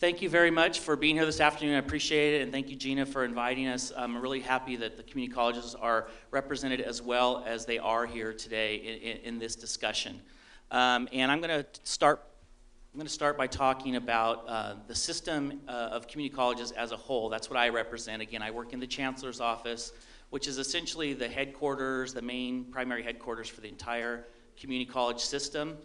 Thank you very much for being here this afternoon. I appreciate it, and thank you, Gina, for inviting us. I'm really happy that the community colleges are represented as well as they are here today in this discussion. And I'm going to start by talking about the system of community colleges as a whole. That's what I represent. Again, I work in the Chancellor's office, which is essentially the headquarters, the main primary headquarters for the entire community college system.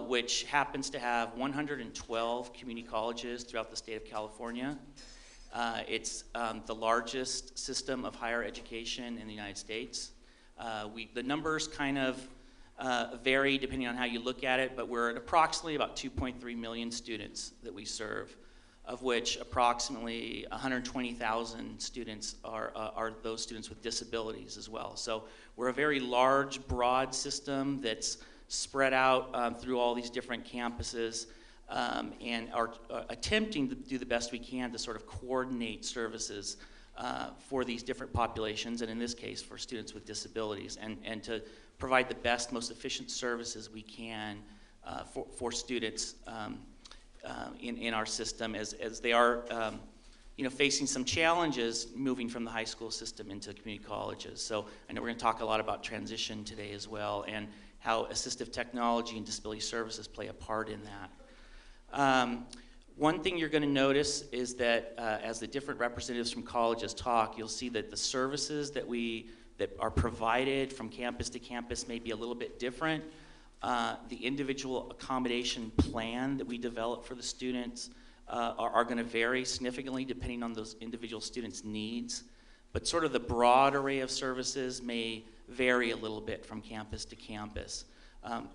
Which happens to have 112 community colleges throughout the state of California. It's the largest system of higher education in the United States. The numbers kind of vary depending on how you look at it, but we're at approximately about 2.3 million students that we serve, of which approximately 120,000 students are those students with disabilities as well. So we're a very large, broad system that's spread out through all these different campuses and are attempting to do the best we can to sort of coordinate services for these different populations, and in this case for students with disabilities, and to provide the best, most efficient services we can for students in our system as they are facing some challenges moving from the high school system into community colleges. So I know we're going to talk a lot about transition today as well, and how assistive technology and disability services play a part in that. One thing you're going to notice is that as the different representatives from colleges talk, you'll see that the services that are provided from campus to campus may be a little bit different. The individual accommodation plan that we develop for the students are going to vary significantly depending on those individual students' needs. But sort of the broad array of services may vary a little bit from campus to campus.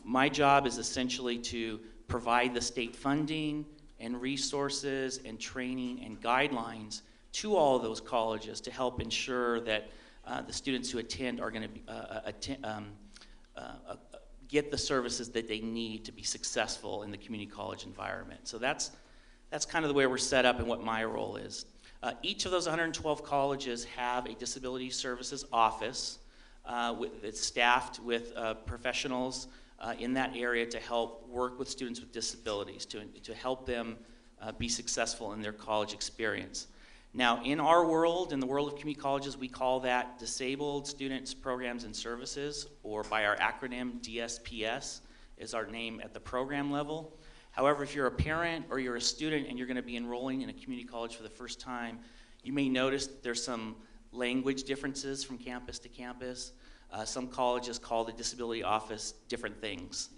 My job is essentially to provide the state funding and resources and training and guidelines to all of those colleges to help ensure that the students who attend are going to get the services that they need to be successful in the community college environment. So that's kind of the way we're set up and what my role is. Each of those 112 colleges have a disability services office. It's staffed with professionals in that area to help work with students with disabilities, to help them be successful in their college experience. Now, in our world, in the world of community colleges, we call that Disabled Students Programs and Services, or by our acronym DSPS is our name at the program level. However, if you're a parent or you're a student and you're going to be enrolling in a community college for the first time, you may notice there's some language differences from campus to campus. Some colleges call the disability office different things.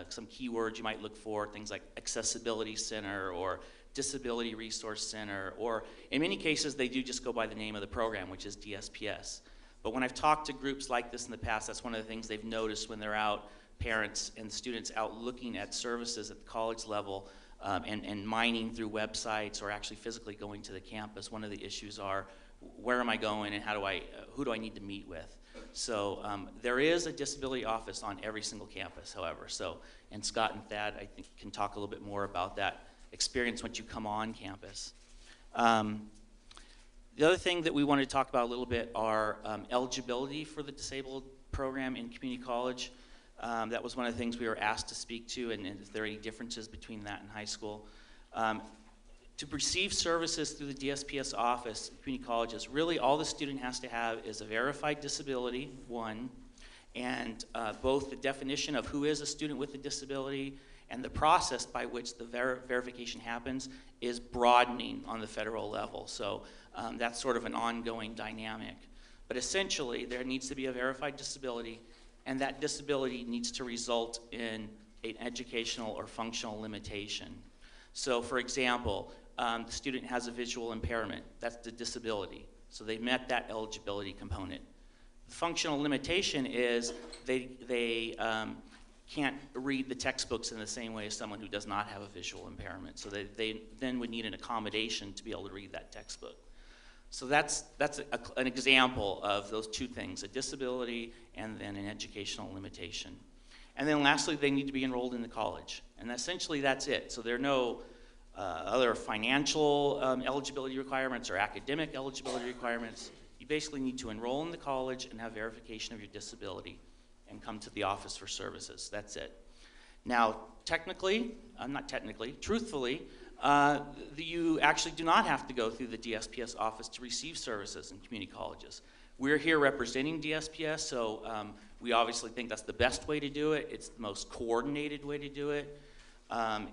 Some keywords you might look for, things like accessibility center or disability resource center, or in many cases they do just go by the name of the program, which is DSPS. But when I've talked to groups like this in the past, that's one of the things they've noticed when they're out, parents and students out looking at services at the college level and mining through websites or actually physically going to the campus. One of the issues are, where am I going and who do I need to meet with? So there is a disability office on every single campus, however. So, and Scott and Thad, I think, can talk a little bit more about that experience once you come on campus. The other thing that we wanted to talk about a little bit are eligibility for the disabled program in community college. That was one of the things we were asked to speak to, and is there any differences between that and high school? To receive services through the DSPS office at community colleges, really all the student has to have is a verified disability, one, and both the definition of who is a student with a disability and the process by which the verification happens is broadening on the federal level. So that's sort of an ongoing dynamic. But essentially, there needs to be a verified disability, and that disability needs to result in an educational or functional limitation. So for example, the student has a visual impairment. That's the disability. So they met that eligibility component. The functional limitation is they can't read the textbooks in the same way as someone who does not have a visual impairment. So they then would need an accommodation to be able to read that textbook. So that's an example of those two things, a disability and then an educational limitation. And then lastly, they need to be enrolled in the college. And essentially that's it. So there are no other financial eligibility requirements or academic eligibility requirements. You basically need to enroll in the college and have verification of your disability and come to the office for services. That's it. Now, truthfully, You actually do not have to go through the DSPS office to receive services in community colleges. We're here representing DSPS, so we obviously think that's the best way to do it. It's the most coordinated way to do it.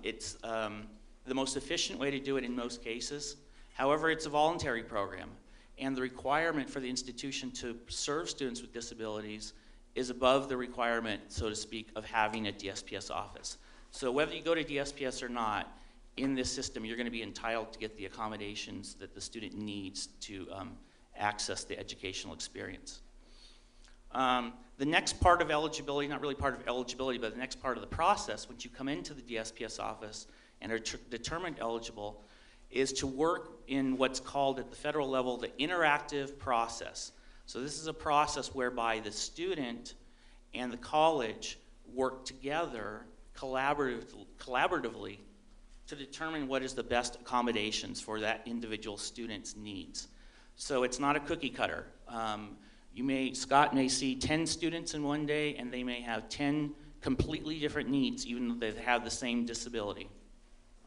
It's the most efficient way to do it in most cases. However, it's a voluntary program, and the requirement for the institution to serve students with disabilities is above the requirement, so to speak, of having a DSPS office. So whether you go to DSPS or not, in this system, you're going to be entitled to get the accommodations that the student needs to access the educational experience. The next part of eligibility, not really part of eligibility, but the next part of the process, once you come into the DSPS office and are determined eligible, is to work in what's called at the federal level the interactive process. So this is a process whereby the student and the college work together collaboratively to determine what is the best accommodations for that individual student's needs. So it's not a cookie cutter. Scott may see 10 students in one day, and they may have 10 completely different needs, even though they have the same disability.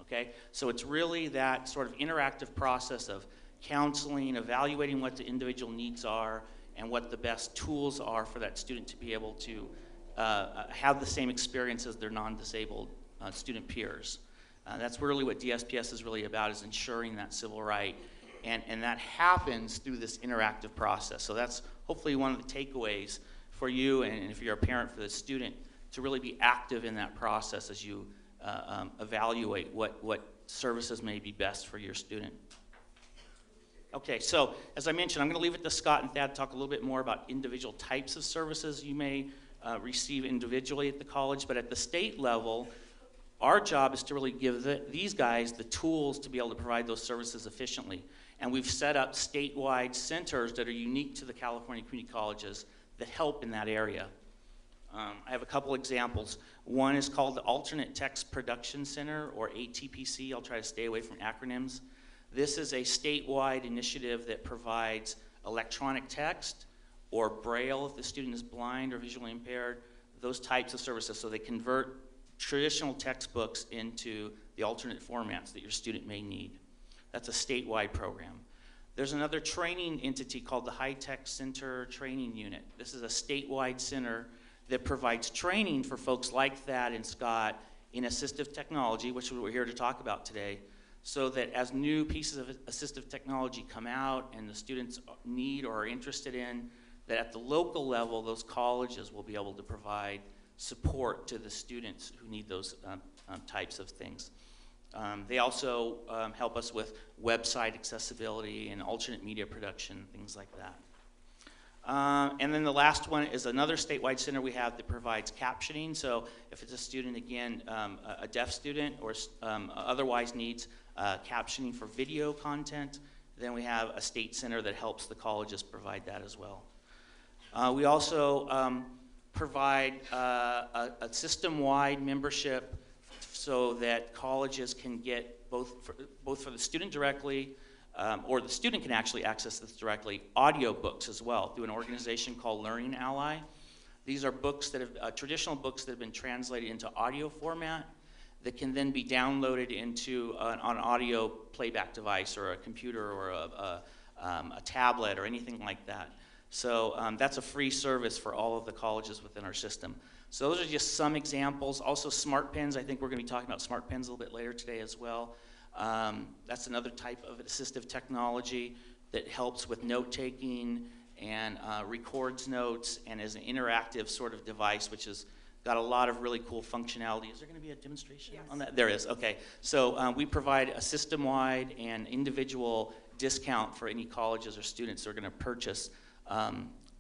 Okay? So it's really that sort of interactive process of counseling, evaluating what the individual needs are, and what the best tools are for that student to be able to have the same experience as their non-disabled student peers. That's really what DSPS is really about, is ensuring that civil right. And that happens through this interactive process. So that's hopefully one of the takeaways for you, and if you're a parent for the student, to really be active in that process as you evaluate what services may be best for your student. Okay, so as I mentioned, I'm going to leave it to Scott and Thad to talk a little bit more about individual types of services you may receive individually at the college, but at the state level, our job is to really give these guys the tools to be able to provide those services efficiently. And we've set up statewide centers that are unique to the California community colleges that help in that area. I have a couple examples. One is called the Alternate Text Production Center, or ATPC. I'll try to stay away from acronyms. This is a statewide initiative that provides electronic text or Braille if the student is blind or visually impaired, those types of services. So they convert traditional textbooks into the alternate formats that your student may need. That's a statewide program. There's another training entity called the High Tech Center Training Unit. This is a statewide center that provides training for folks like Thad and Scott in assistive technology, which we're here to talk about today, so that as new pieces of assistive technology come out and the students need or are interested in, that at the local level, those colleges will be able to provide support to the students who need those types of things. They also help us with website accessibility and alternate media production, things like that. And then the last one is another statewide center we have that provides captioning. So if it's a student, again, a deaf student, or otherwise needs captioning for video content, then we have a state center that helps the colleges provide that as well. We also provide a system-wide membership so that colleges can get both for the student directly, or the student can actually access this directly, audiobooks as well through an organization called Learning Ally. These are books that have, traditional books that have been translated into audio format that can then be downloaded into an audio playback device or a computer or a tablet or anything like that. So that's a free service for all of the colleges within our system. So those are just some examples. Also smart pens. I think we're going to be talking about smart pens a little bit later today as well. That's another type of assistive technology that helps with note-taking and records notes and is an interactive sort of device which has got a lot of really cool functionality. Is there going to be a demonstration on that? There is. Okay. So we provide a system-wide and individual discount for any colleges or students that are going to purchase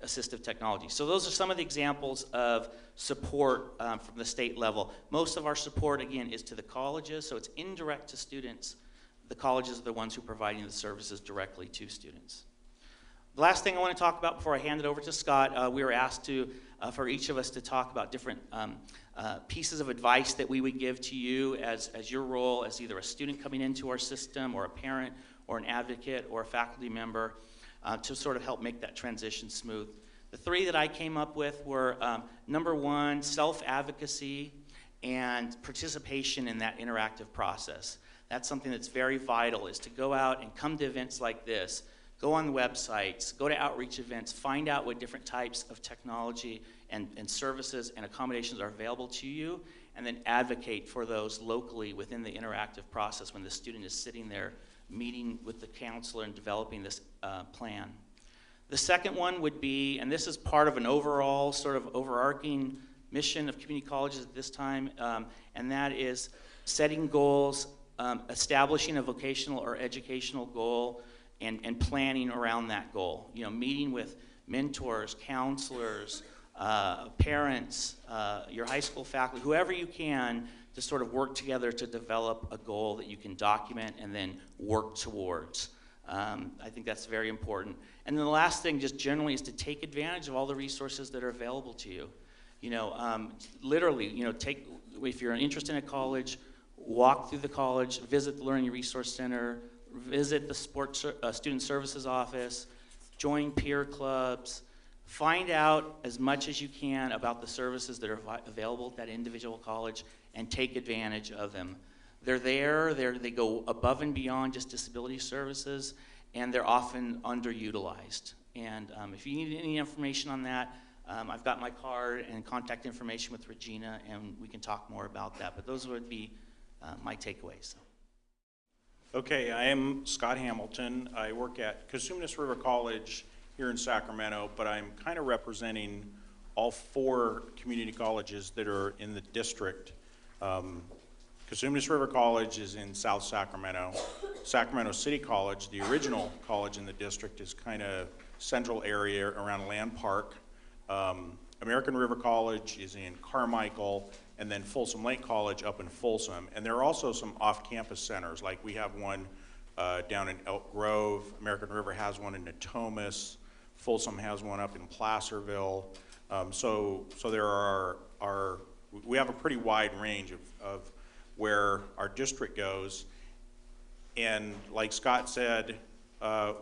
assistive technology. So those are some of the examples of support from the state level. Most of our support, again, is to the colleges, so it's indirect to students. The colleges are the ones who are providing the services directly to students. The last thing I want to talk about before I hand it over to Scott, we were asked to, for each of us to talk about different pieces of advice that we would give to you as your role as either a student coming into our system, or a parent, or an advocate, or a faculty member, to sort of help make that transition smooth. The three that I came up with were, number one, self-advocacy and participation in that interactive process. that's something that's very vital, is to go out and come to events like this, go on websites, go to outreach events, find out what different types of technology and services and accommodations are available to you, and then advocate for those locally within the interactive process when the student is sitting there meeting with the counselor and developing this plan. The second one would be, and this is part of an overall sort of overarching mission of community colleges at this time, and that is setting goals, establishing a vocational or educational goal, and planning around that goal. You know, meeting with mentors, counselors, parents, your high school faculty, whoever you can, to sort of work together to develop a goal that you can document and then work towards. I think that's very important. And then the last thing, just generally, is to take advantage of all the resources that are available to you. You know, literally, you know, if you're interested in a college, walk through the college, visit the Learning Resource Center, visit the Student Services Office, join peer clubs, find out as much as you can about the services that are available at that individual college and take advantage of them. They're there, they go above and beyond just disability services, and they're often underutilized. And if you need any information on that, I've got my card and contact information with Regina, and we can talk more about that. But those would be my takeaways. Okay, I am Scott Hamilton. I work at Cosumnes River College here in Sacramento, but I'm kind of representing all 4 community colleges that are in the district. Cosumnes River College is in South Sacramento. Sacramento City College, the original college in the district, is kind of central area around Land Park. American River College is in Carmichael, and then Folsom Lake College up in Folsom. And there are also some off-campus centers, like we have one down in Elk Grove. American River has one in Natomas. Folsom has one up in Placerville. So there we have a pretty wide range of where our district goes. And like Scott said,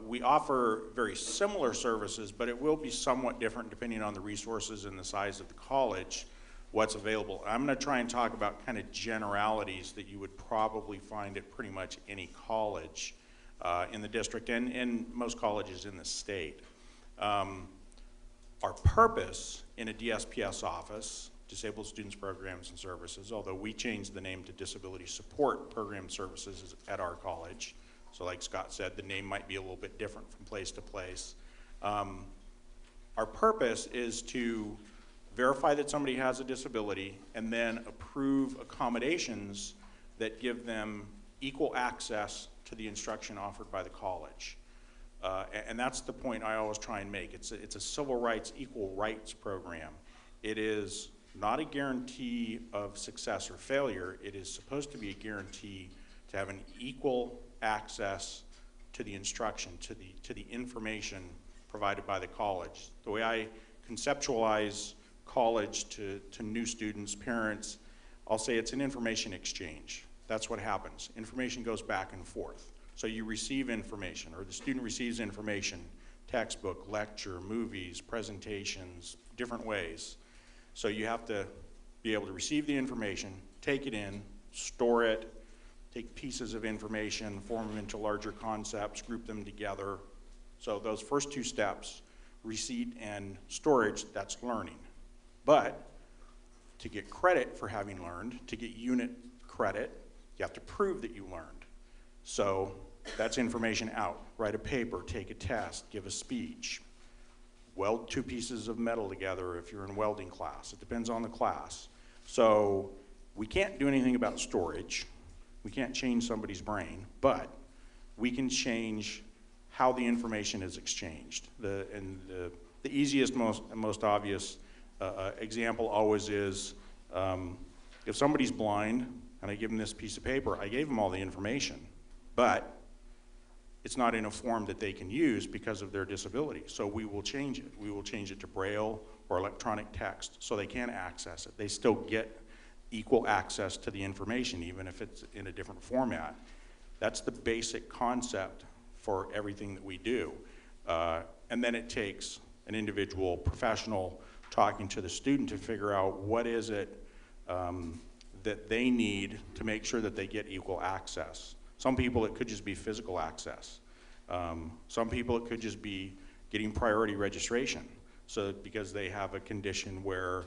we offer very similar services, but it will be somewhat different depending on the resources and the size of the college, what's available. I'm going to try and talk about kind of generalities that you would probably find at pretty much any college in the district and most colleges in the state. Our purpose in a DSPS office, Disabled Students Programs and Services, although we changed the name to Disability Support Program Services at our college, so like Scott said, the name might be a little bit different from place to place. Our purpose is to verify that somebody has a disability and then approve accommodations that give them equal access to the instruction offered by the college. And that's the point I always try and make. It's a civil rights, equal rights program. It is not a guarantee of success or failure. It is supposed to be a guarantee to have an equal access to the instruction, to the information provided by the college. The way I conceptualize college to new students, parents, I'll say it's an information exchange. That's what happens. Information goes back and forth. So you receive information, or the student receives information, textbook, lecture, movies, presentations, different ways. So you have to be able to receive the information, take it in, store it, take pieces of information, form them into larger concepts, group them together. So those first 2 steps, receipt and storage, that's learning. But to get credit for having learned, to get unit credit, you have to prove that you learned. So that's information out. Write a paper, take a test, give a speech, weld 2 pieces of metal together if you're in welding class. It depends on the class. So we can't do anything about storage. We can't change somebody's brain, but we can change how the information is exchanged. The easiest, most obvious example always is if somebody's blind and I give them this piece of paper, I gave them all the information, but it's not in a form that they can use because of their disability. So we will change it. We will change it to Braille or electronic text so they can access it. They still get equal access to the information, even if it's in a different format. That's the basic concept for everything that we do. And then it takes an individual professional talking to the student to figure out what is it that they need to make sure that they get equal access. Some people, it could just be physical access. Some people, it could just be getting priority registration. So because they have a condition where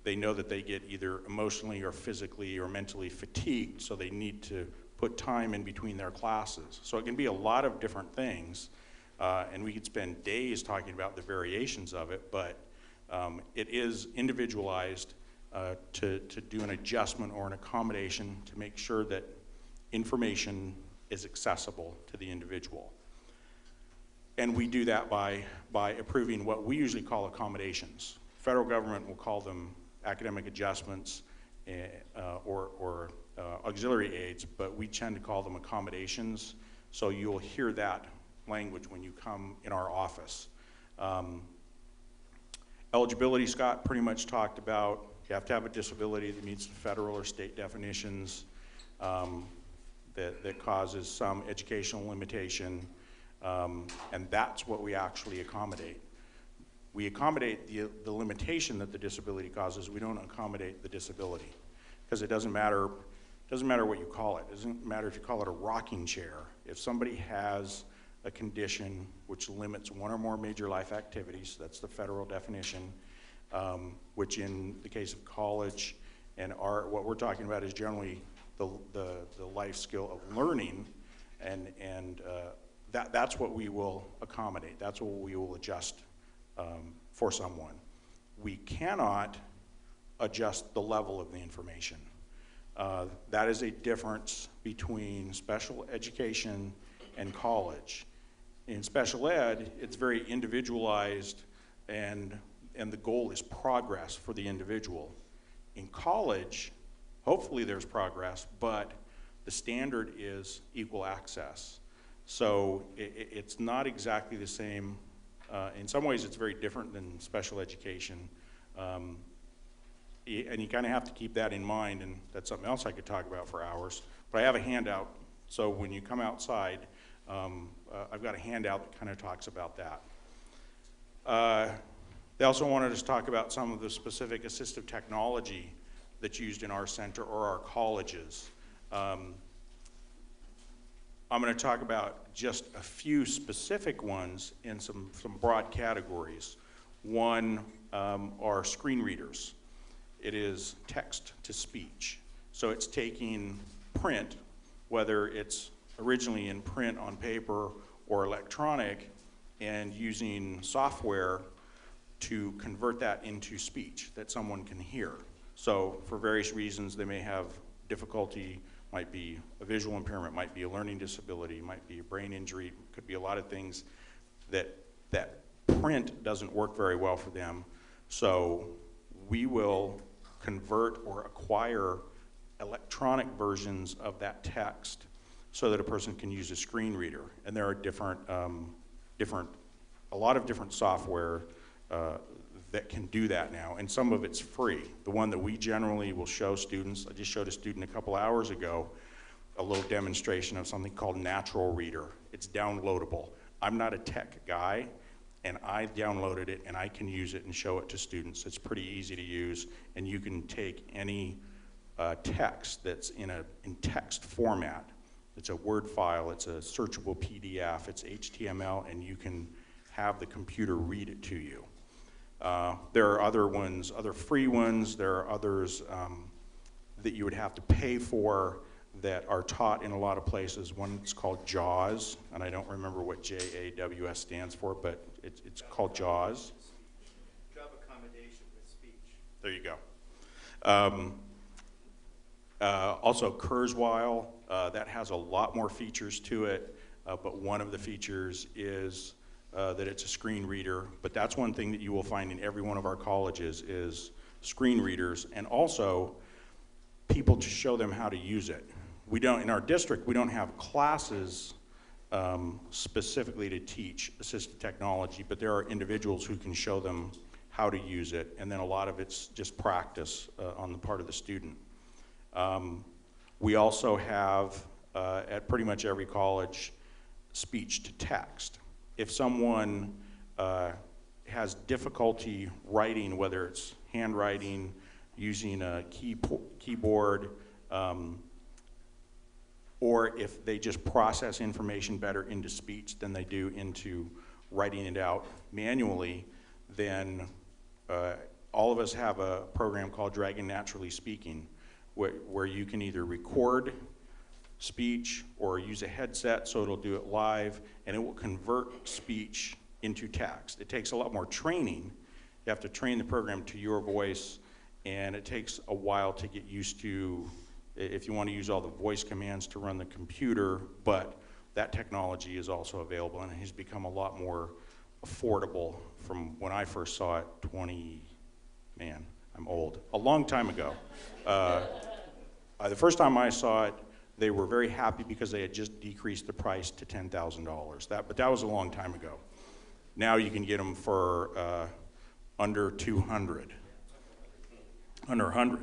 they know that they get either emotionally or physically or mentally fatigued, so they need to put time in between their classes. So it can be a lot of different things, and we could spend days talking about the variations of it, but it is individualized to do an adjustment or an accommodation to make sure that information is accessible to the individual. And we do that by approving what we usually call accommodations. Federal government will call them academic adjustments or auxiliary aids, but we tend to call them accommodations. So you'll hear that language when you come in our office. Eligibility, Scott pretty much talked about. You have to have a disability that meets the federal or state definitions that causes some educational limitation, and that's what we actually accommodate. We accommodate the limitation that the disability causes. We don't accommodate the disability, because it doesn't matter what you call it. It doesn't matter if you call it a rocking chair. If somebody has a condition which limits one or more major life activities, that's the federal definition, which in the case of college and what we're talking about is generally the life skill of learning, and that's what we will accommodate. That's what we will adjust for someone. We cannot adjust the level of the information. That is a difference between special education and college. In special ed, it's very individualized, and the goal is progress for the individual. In college, hopefully there's progress, but the standard is equal access. So it's not exactly the same. In some ways, it's very different than special education. And you kind of have to keep that in mind, and that's something else I could talk about for hours. But I have a handout, so when you come outside, I've got a handout that kind of talks about that. They also wanted us to talk about some of the specific assistive technology that's used in our center or our colleges. I'm going to talk about just a few specific ones in some broad categories. One are screen readers. It is text to speech. So it's taking print, whether it's originally in print on paper or electronic, and using software to convert that into speech that someone can hear. So for various reasons, they may have difficulty, might be a visual impairment, might be a learning disability, might be a brain injury, could be a lot of things that print doesn't work very well for them. So we will convert or acquire electronic versions of that text so that a person can use a screen reader. And there are a lot of different software that can do that now, and some of it's free. The one that we generally will show students, I just showed a student a couple hours ago a little demonstration of something called Naturallreader. It's downloadable. I'm not a tech guy, and I downloaded it, and I can use it and show it to students. It's pretty easy to use, and you can take any text that's in text format. It's a Word file, it's a searchable PDF, it's HTML, and you can have the computer read it to you. There are other ones, other free ones. There are others that you would have to pay for that are taught in a lot of places. One is called JAWS, and I don't remember what JAWS stands for, but it's called JAWS. Job accommodation with speech. There you go. Also Kurzweil, that has a lot more features to it, but one of the features is that it's a screen reader, but that's one thing that you will find in every one of our colleges is screen readers, and also people to show them how to use it. In our district, we don't have classes specifically to teach assistive technology, but there are individuals who can show them how to use it, and then a lot of it's just practice on the part of the student. We also have, at pretty much every college, speech to text. If someone has difficulty writing, whether it's handwriting, using a keyboard, or if they just process information better into speech than they do into writing it out manually, then all of us have a program called Dragon Naturallyspeaking, where you can either record speech or use a headset so it'll do it live, and it will convert speech into text. It takes a lot more training. You have to train the program to your voice, and it takes a while to get used to if you want to use all the voice commands to run the computer, but that technology is also available and has become a lot more affordable from when I first saw it I'm old, a long time ago. The first time I saw it, they were very happy because they had just decreased the price to $10,000. But that was a long time ago. Now you can get them for under 200, under 100.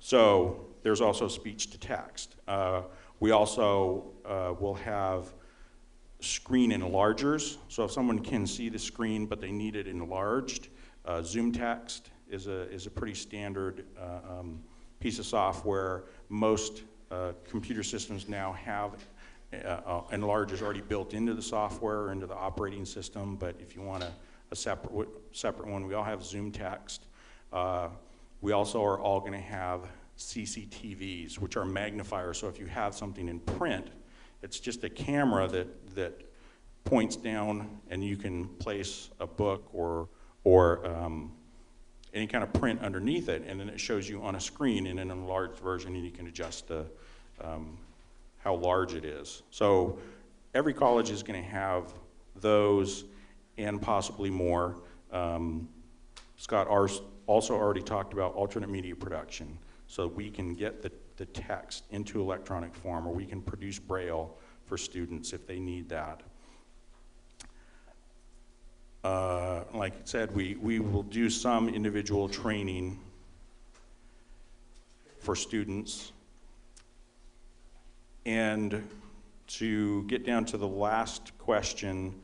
So there's also speech to text. We also will have screen enlargers. So if someone can see the screen but they need it enlarged, Zoom text is a pretty standard piece of software. Most computer systems now have enlargers already built into the software or into the operating system, but if you want a separate one, we all have Zoom text. We also are all going to have CCTVs, which are magnifiers. So if you have something in print, it's just a camera that points down, and you can place a book or any kind of print underneath it, and then it shows you on a screen in an enlarged version, and you can adjust the how large it is. So every college is going to have those and possibly more. Scott also already talked about alternate media production, so we can get the text into electronic form, or we can produce Braille for students if they need that. Like I said, we will do some individual training for students. And to get down to the last question,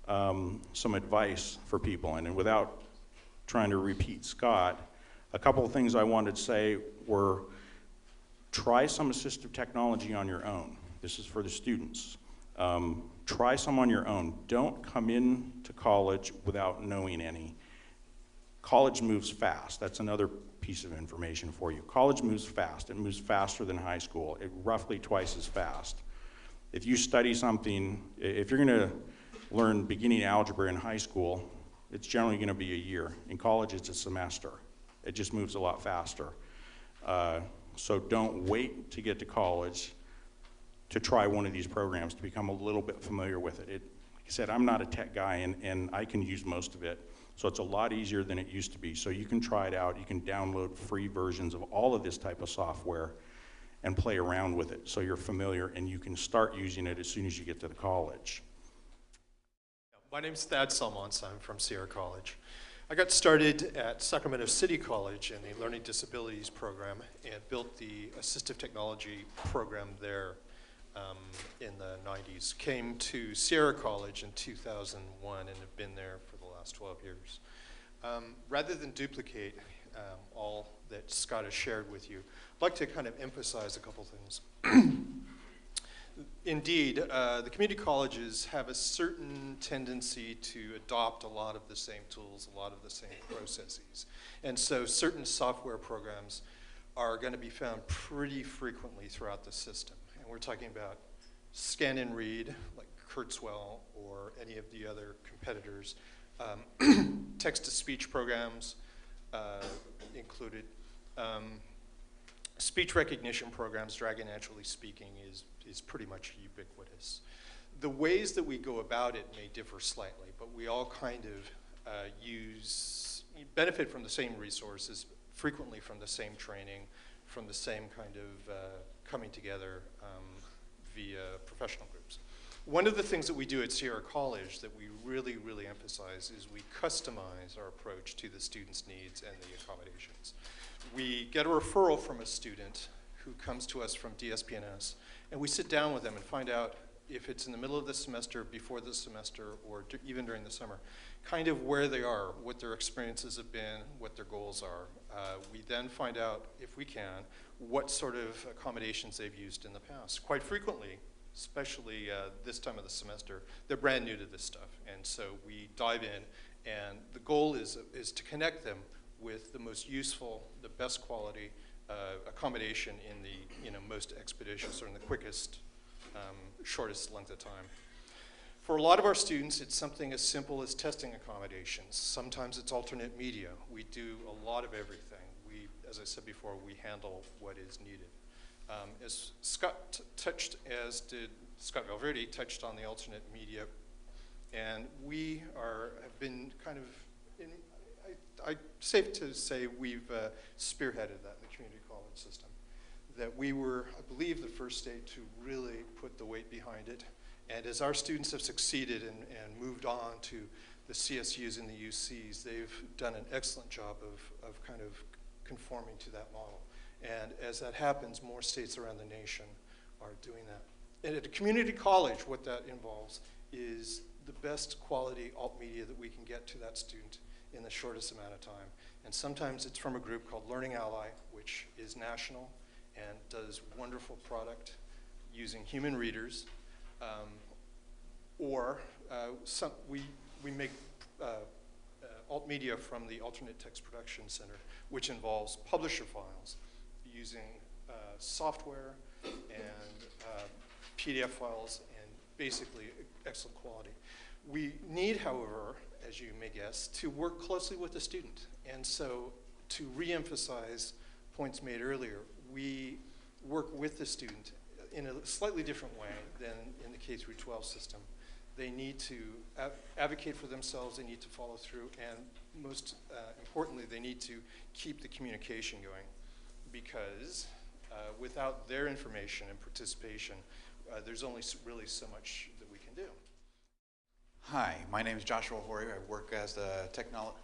some advice for people. And without trying to repeat Scott, a couple of things I wanted to say were, try some assistive technology on your own. This is for the students. Try some on your own. Don't come into college without knowing any. College moves fast. That's another piece of information for you. College moves fast. It moves faster than high school. Roughly twice as fast. If you study something, if you're going to learn beginning algebra in high school, it's generally going to be a year. In college, it's a semester. It just moves a lot faster. So don't wait to get to college to try one of these programs, to become a little bit familiar with it. Like I said, I'm not a tech guy, and I can use most of it, so it's a lot easier than it used to be. So you can try it out. You can download free versions of all of this type of software and play around with it so you're familiar, and you can start using it as soon as you get to the college. My name's Thad Salmons. I'm from Sierra College. I got started at Sacramento City College in the Learning Disabilities program and built the Assistive Technology program there in the 90s. Came to Sierra College in 2001 and have been there for the last 12 years. Rather than duplicate all that Scott has shared with you, I'd like to kind of emphasize a couple things. Indeed, the community colleges have a certain tendency to adopt a lot of the same tools, a lot of the same processes. And so certain software programs are going to be found pretty frequently throughout the system. And we're talking about scan and read, like Kurzweil or any of the other competitors. Text-to-speech programs included. Speech recognition programs, Dragon Naturallyspeaking, is pretty much ubiquitous. The ways that we go about it may differ slightly, but we all kind of benefit from the same resources, frequently from the same training, from the same kind of coming together via professional groups. One of the things that we do at Sierra College that we really, really emphasize is we customize our approach to the students' needs and the accommodations. We get a referral from a student who comes to us from DSPNS, and we sit down with them and find out if it's in the middle of the semester, before the semester, or even during the summer, kind of where they are, what their experiences have been, what their goals are. We then find out, if we can, what sort of accommodations they've used in the past. Quite frequently, especially this time of the semester, they're brand new to this stuff. And so we dive in, and the goal is to connect them with the most useful, the best quality accommodation in the most expeditious or in the quickest, shortest length of time. For a lot of our students, it's something as simple as testing accommodations. Sometimes it's alternate media. We do a lot of everything. As I said before, we handle what is needed. As Scott Scott Valverde touched on the alternate media, and we have been kind of, safe to say we've spearheaded that in the community college system. That we were, I believe, the first state to really put the weight behind it. And as our students have succeeded and moved on to the CSUs and the UCs, they've done an excellent job of kind of conforming to that model. And as that happens, more states around the nation are doing that. And at a community college, what that involves is the best quality alt media that we can get to that student in the shortest amount of time. And sometimes it's from a group called Learning Ally, which is national and does wonderful product using human readers. We make alt media from the Alternate Text Production Center, which involves publisher files using software and PDF files, and basically excellent quality. We need, however, as you may guess, to work closely with the student. And so to re-emphasize points made earlier, we work with the student in a slightly different way than in the K-12 system. They need to advocate for themselves, they need to follow through, and most importantly, they need to keep the communication going, because without their information and participation, there's only really so much that we can do. Hi, my name is Joshua Hoyer. I work as the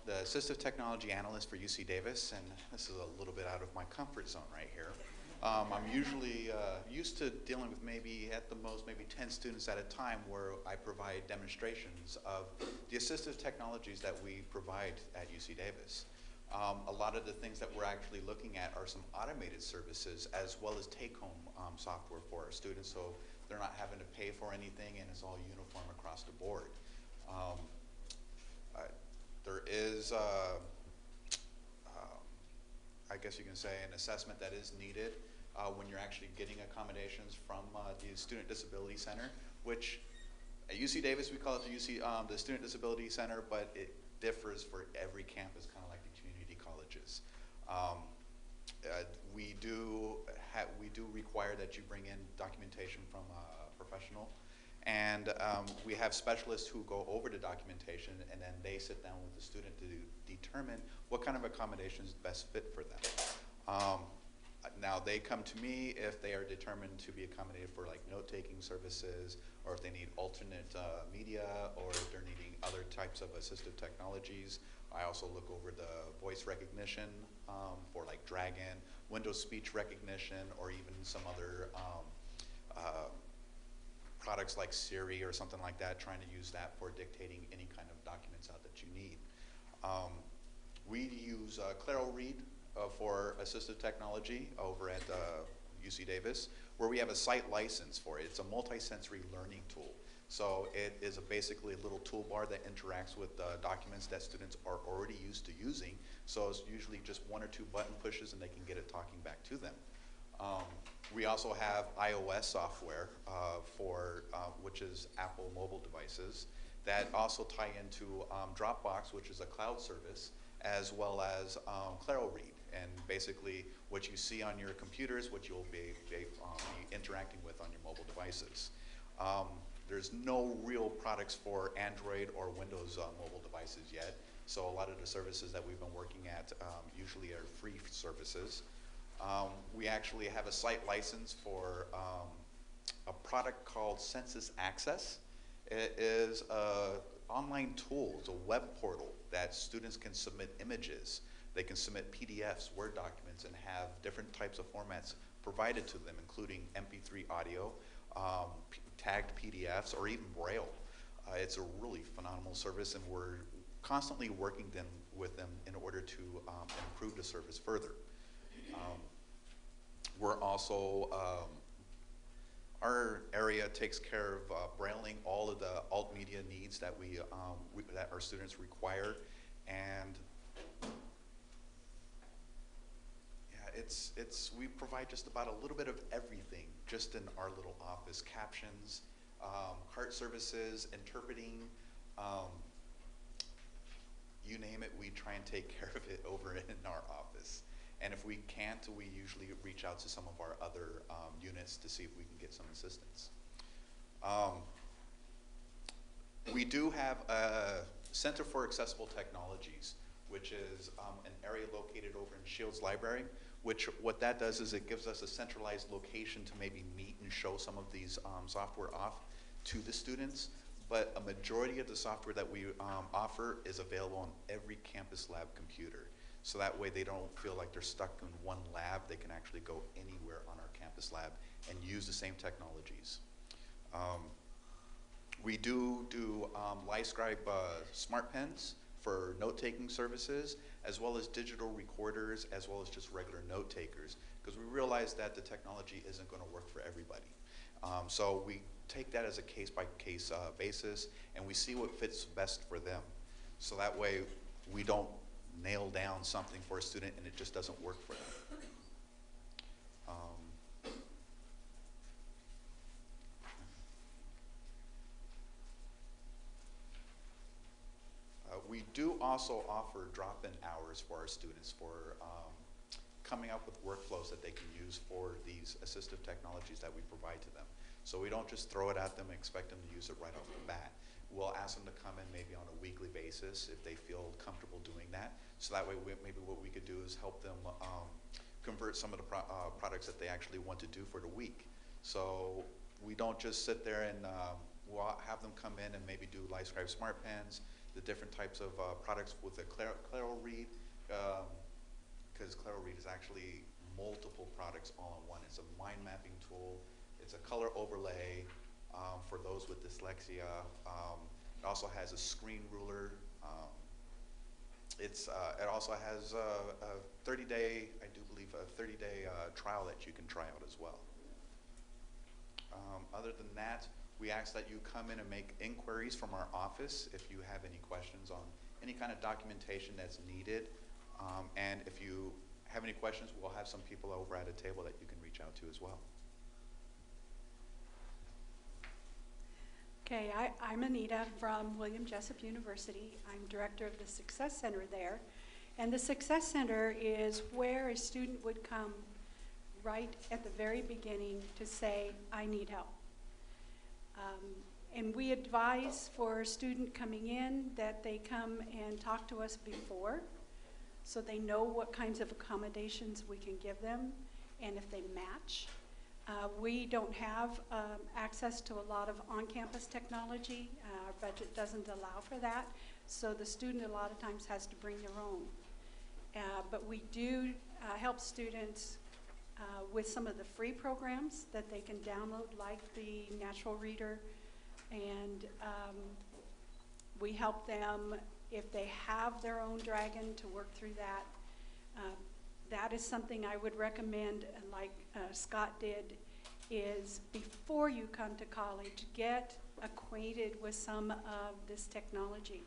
Assistive Technology Analyst for UC Davis, and this is a little bit out of my comfort zone right here. I'm usually used to dealing with maybe at the most maybe 10 students at a time, where I provide demonstrations of the assistive technologies that we provide at UC Davis. A lot of the things that we're actually looking at are some automated services as well as take-home software for our students, so they're not having to pay for anything and it's all uniform across the board. There is, I guess you can say, an assessment that is needed when you're actually getting accommodations from the Student Disability Center, which at UC Davis we call it the Student Disability Center, but it differs for every campus, kind of like the community colleges. We do require that you bring in documentation from a professional, and we have specialists who go over the documentation, and then they sit down with the student to determine what kind of accommodations best fit for them. Now they come to me if they are determined to be accommodated for like note-taking services, or if they need alternate media, or if they're needing other types of assistive technologies. I also look over the voice recognition for like Dragon, Windows speech recognition, or even some other products like Siri or something like that, trying to use that for dictating any kind of documents out that you need. We use Claro Read for assistive technology over at UC Davis, where we have a site license for it. It's a multi-sensory learning tool. So it is basically a little toolbar that interacts with documents that students are already used to using. So it's usually just one or two button pushes and they can get it talking back to them. We also have iOS software which is Apple mobile devices, that also tie into Dropbox, which is a cloud service, as well as Claro Read. And basically what you see on your computers, what you'll be interacting with on your mobile devices. There's no real products for Android or Windows mobile devices yet. So a lot of the services that we've been working at usually are free services. We actually have a site license for a product called Census Access. It is an online tool, it's a web portal that students can submit images. They can submit PDFs, Word documents, and have different types of formats provided to them, including MP3 audio, tagged PDFs or even Braille. It's a really phenomenal service, and we're constantly working with them in order to improve the service further. We're also, our area takes care of brailing all of the alt media needs that that our students require, and yeah, we provide just about a little bit of everything just in our little office. Captions, cart services, interpreting, you name it, we try and take care of it over in our office. And if we can't, we usually reach out to some of our other units to see if we can get some assistance. We do have a Center for Accessible Technologies, which is an area located over in Shields Library, what that does is it gives us a centralized location to maybe meet and show some of these software off to the students. But a majority of the software that we offer is available on every campus lab computer. So that way they don't feel like they're stuck in one lab. They can actually go anywhere on our campus lab and use the same technologies. We do LiveScribe smart pens for note-taking services, as well as digital recorders, as well as just regular note takers, because we realize that the technology isn't going to work for everybody. So we take that as a case-by-case basis, and we see what fits best for them. So that way we don't nail down something for a student and it just doesn't work for them. We do also offer drop-in hours for our students for coming up with workflows that they can use for these assistive technologies that we provide to them. So we don't just throw it at them and expect them to use it right off the bat. We'll ask them to come in maybe on a weekly basis if they feel comfortable doing that. So that way maybe what we could do is help them convert some of the products that they actually want to do for the week. So we don't just sit there and we'll have them come in and maybe do LiveScribe smart pens, the different types of products with the Claro Read, because Claro Read is actually multiple products all in one. It's a mind mapping tool. It's a color overlay for those with dyslexia. It also has a screen ruler. It also has a 30-day, I do believe, a 30-day trial that you can try out as well. Other than that, we ask that you come in and make inquiries from our office if you have any questions on any kind of documentation that's needed. And if you have any questions, we'll have some people over at a table that you can reach out to as well. Okay, I'm Anita from William Jessup University. I'm director of the Success Center there. And the Success Center is where a student would come right at the very beginning to say, I need help. And we advise for a student coming in that they come and talk to us before so they know what kinds of accommodations we can give them and if they match. We don't have access to a lot of on-campus technology. Our budget doesn't allow for that, so the student a lot of times has to bring their own. But we do help students with some of the free programs that they can download, like the Natural Reader, and we help them if they have their own Dragon to work through that. That is something I would recommend, like Scott did, is before you come to college, get acquainted with some of this technology.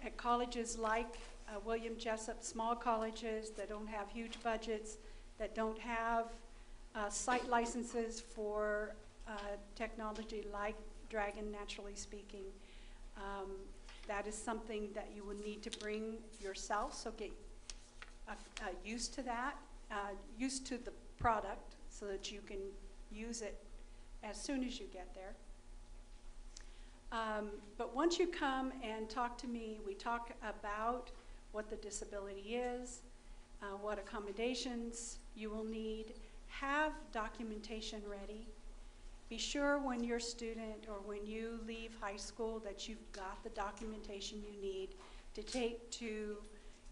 At colleges like William Jessup, small colleges that don't have huge budgets, that don't have site licenses for technology like Dragon, Naturallyspeaking, that is something that you will need to bring yourself, so get used to that, used to the product so that you can use it as soon as you get there. But once you come and talk to me, we talk about what the disability is, what accommodations you will need, have documentation ready. Be sure when you're a student or when you leave high school that you've got the documentation you need to take to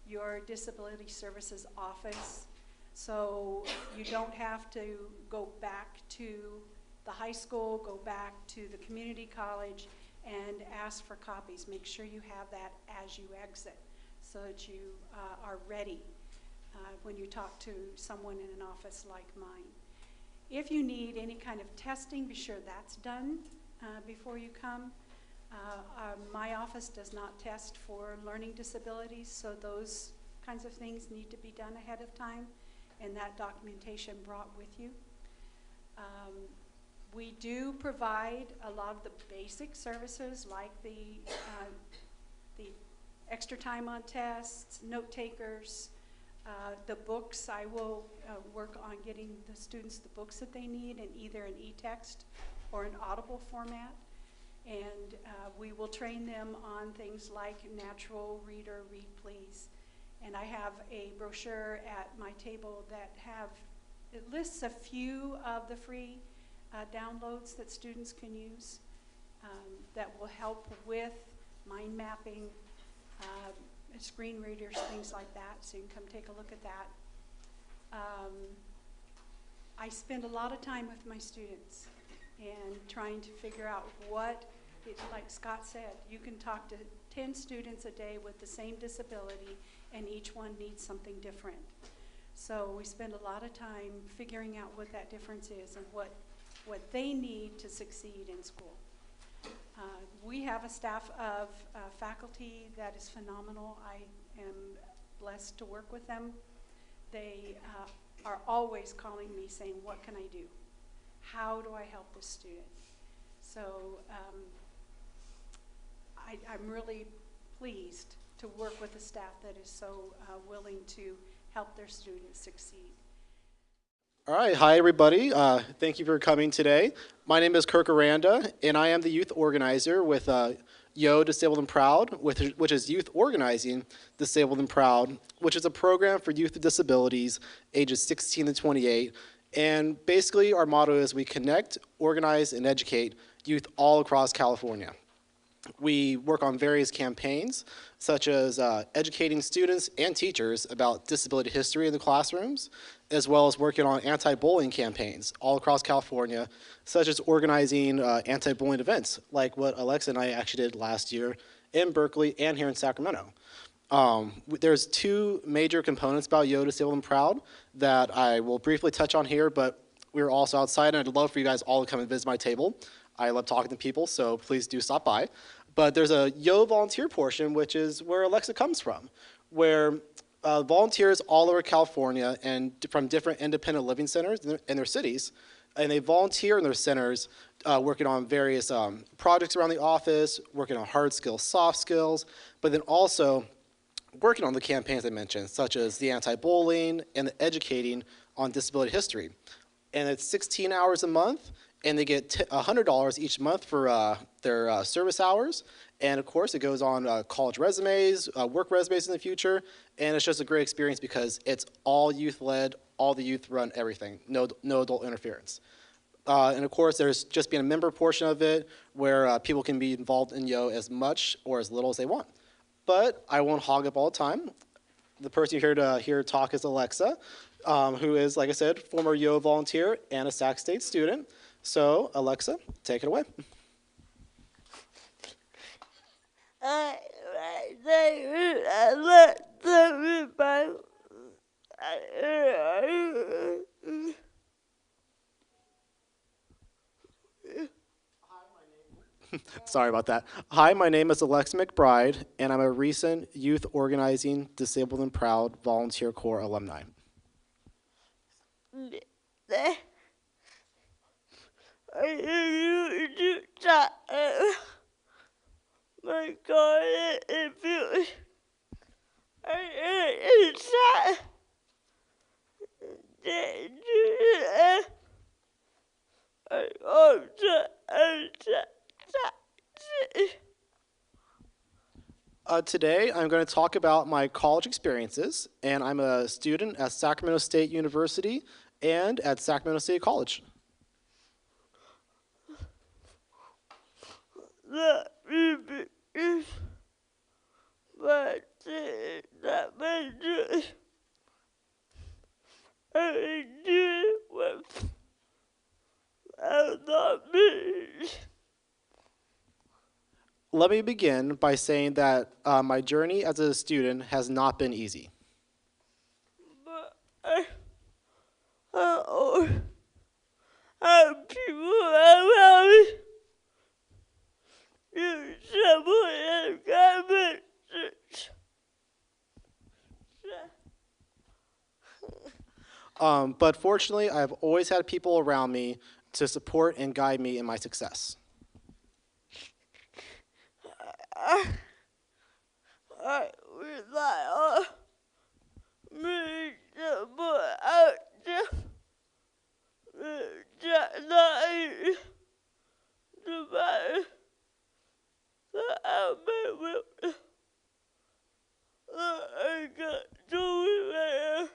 your disability services office, so you don't have to go back to the high school, go back to the community college and ask for copies. Make sure you have that as you exit so that you are ready when you talk to someone in an office like mine. If you need any kind of testing, be sure that's done before you come. My office does not test for learning disabilities, so those kinds of things need to be done ahead of time, and that documentation brought with you. We do provide a lot of the basic services like the extra time on tests, note takers, the books. I will work on getting the students the books that they need in either an e-text or an audible format. And we will train them on things like Natural Reader, Read Please. And I have a brochure at my table that it lists a few of the free downloads that students can use that will help with mind mapping, screen readers, things like that, so you can come take a look at that. I spend a lot of time with my students and trying to figure out like Scott said, you can talk to 10 students a day with the same disability and each one needs something different. So we spend a lot of time figuring out what that difference is and what they need to succeed in school. We have a staff of faculty that is phenomenal. I am blessed to work with them. They are always calling me saying, what can I do? How do I help this student? So I'm really pleased to work with a staff that is so willing to help their students succeed. All right, hi everybody. Thank you for coming today. My name is Kirk Aranda, and I am the youth organizer with YO Disabled and Proud, which is Youth Organizing Disabled and Proud, which is a program for youth with disabilities ages 16 to 28. And basically our motto is we connect, organize, and educate youth all across California. We work on various campaigns, such as educating students and teachers about disability history in the classrooms, as well as working on anti-bullying campaigns all across California, such as organizing anti-bullying events, like what Alexa and I actually did last year in Berkeley and here in Sacramento. There's two major components about YO Disabled and Proud that I will briefly touch on here, but we're also outside, and I'd love for you guys all to come and visit my table. I love talking to people, so please do stop by. But there's a YO volunteer portion, which is where Alexa comes from, where volunteers all over California and from different independent living centers in their cities, and they volunteer in their centers working on various projects around the office, working on hard skills, soft skills, but then also working on the campaigns I mentioned, such as the anti-bullying and the educating on disability history. And it's 16 hours a month, and they get $100 each month for their service hours. And of course, it goes on college resumes, work resumes in the future, and it's just a great experience because it's all youth-led, all the youth run everything, no adult interference. And of course, there's just being a member portion of it where people can be involved in YO as much or as little as they want. But I won't hog up all the time. The person you're here to hear talk is Alexa, who is, like I said, former YO volunteer and a Sac State student. So, Alexa, take it away. Sorry about that. Hi, my name is Alexa Mcbride, and I'm a recent Youth Organizing Disabled and Proud Volunteer Corps alumni. My God, it feels Today, I'm going to talk about my college experiences, and I'm a student at Sacramento State University and at Sacramento State College. Let me begin by saying that my journey as a student has not been easy. but I people around me do support and guidance. But fortunately, I've always had people around me to support and guide me in my success. I rely on me support out there. Technology device that I made with I got to it.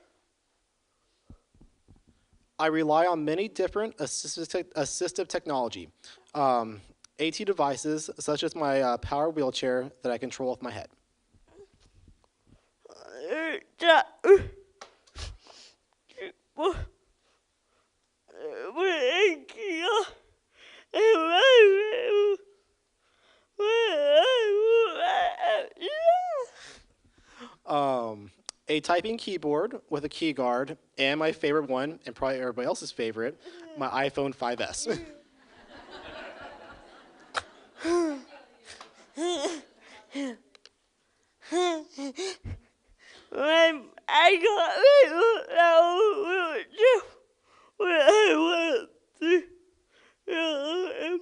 I rely on many different assistive technology, AT devices such as my power wheelchair that I control with my head. A typing keyboard with a key guard, and my favorite one, and probably everybody else's favorite, my iPhone 5S. When I got when I went to and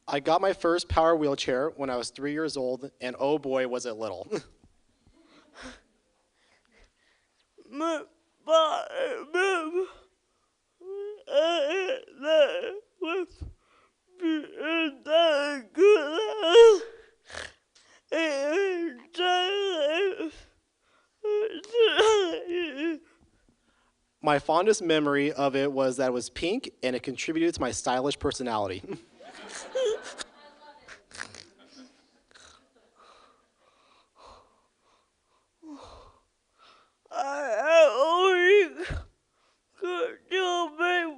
I got my first power wheelchair when I was 3 years old, and oh boy, was it little. my body that was good My fondest memory of it was that it was pink, and it contributed to my stylish personality. I only could do my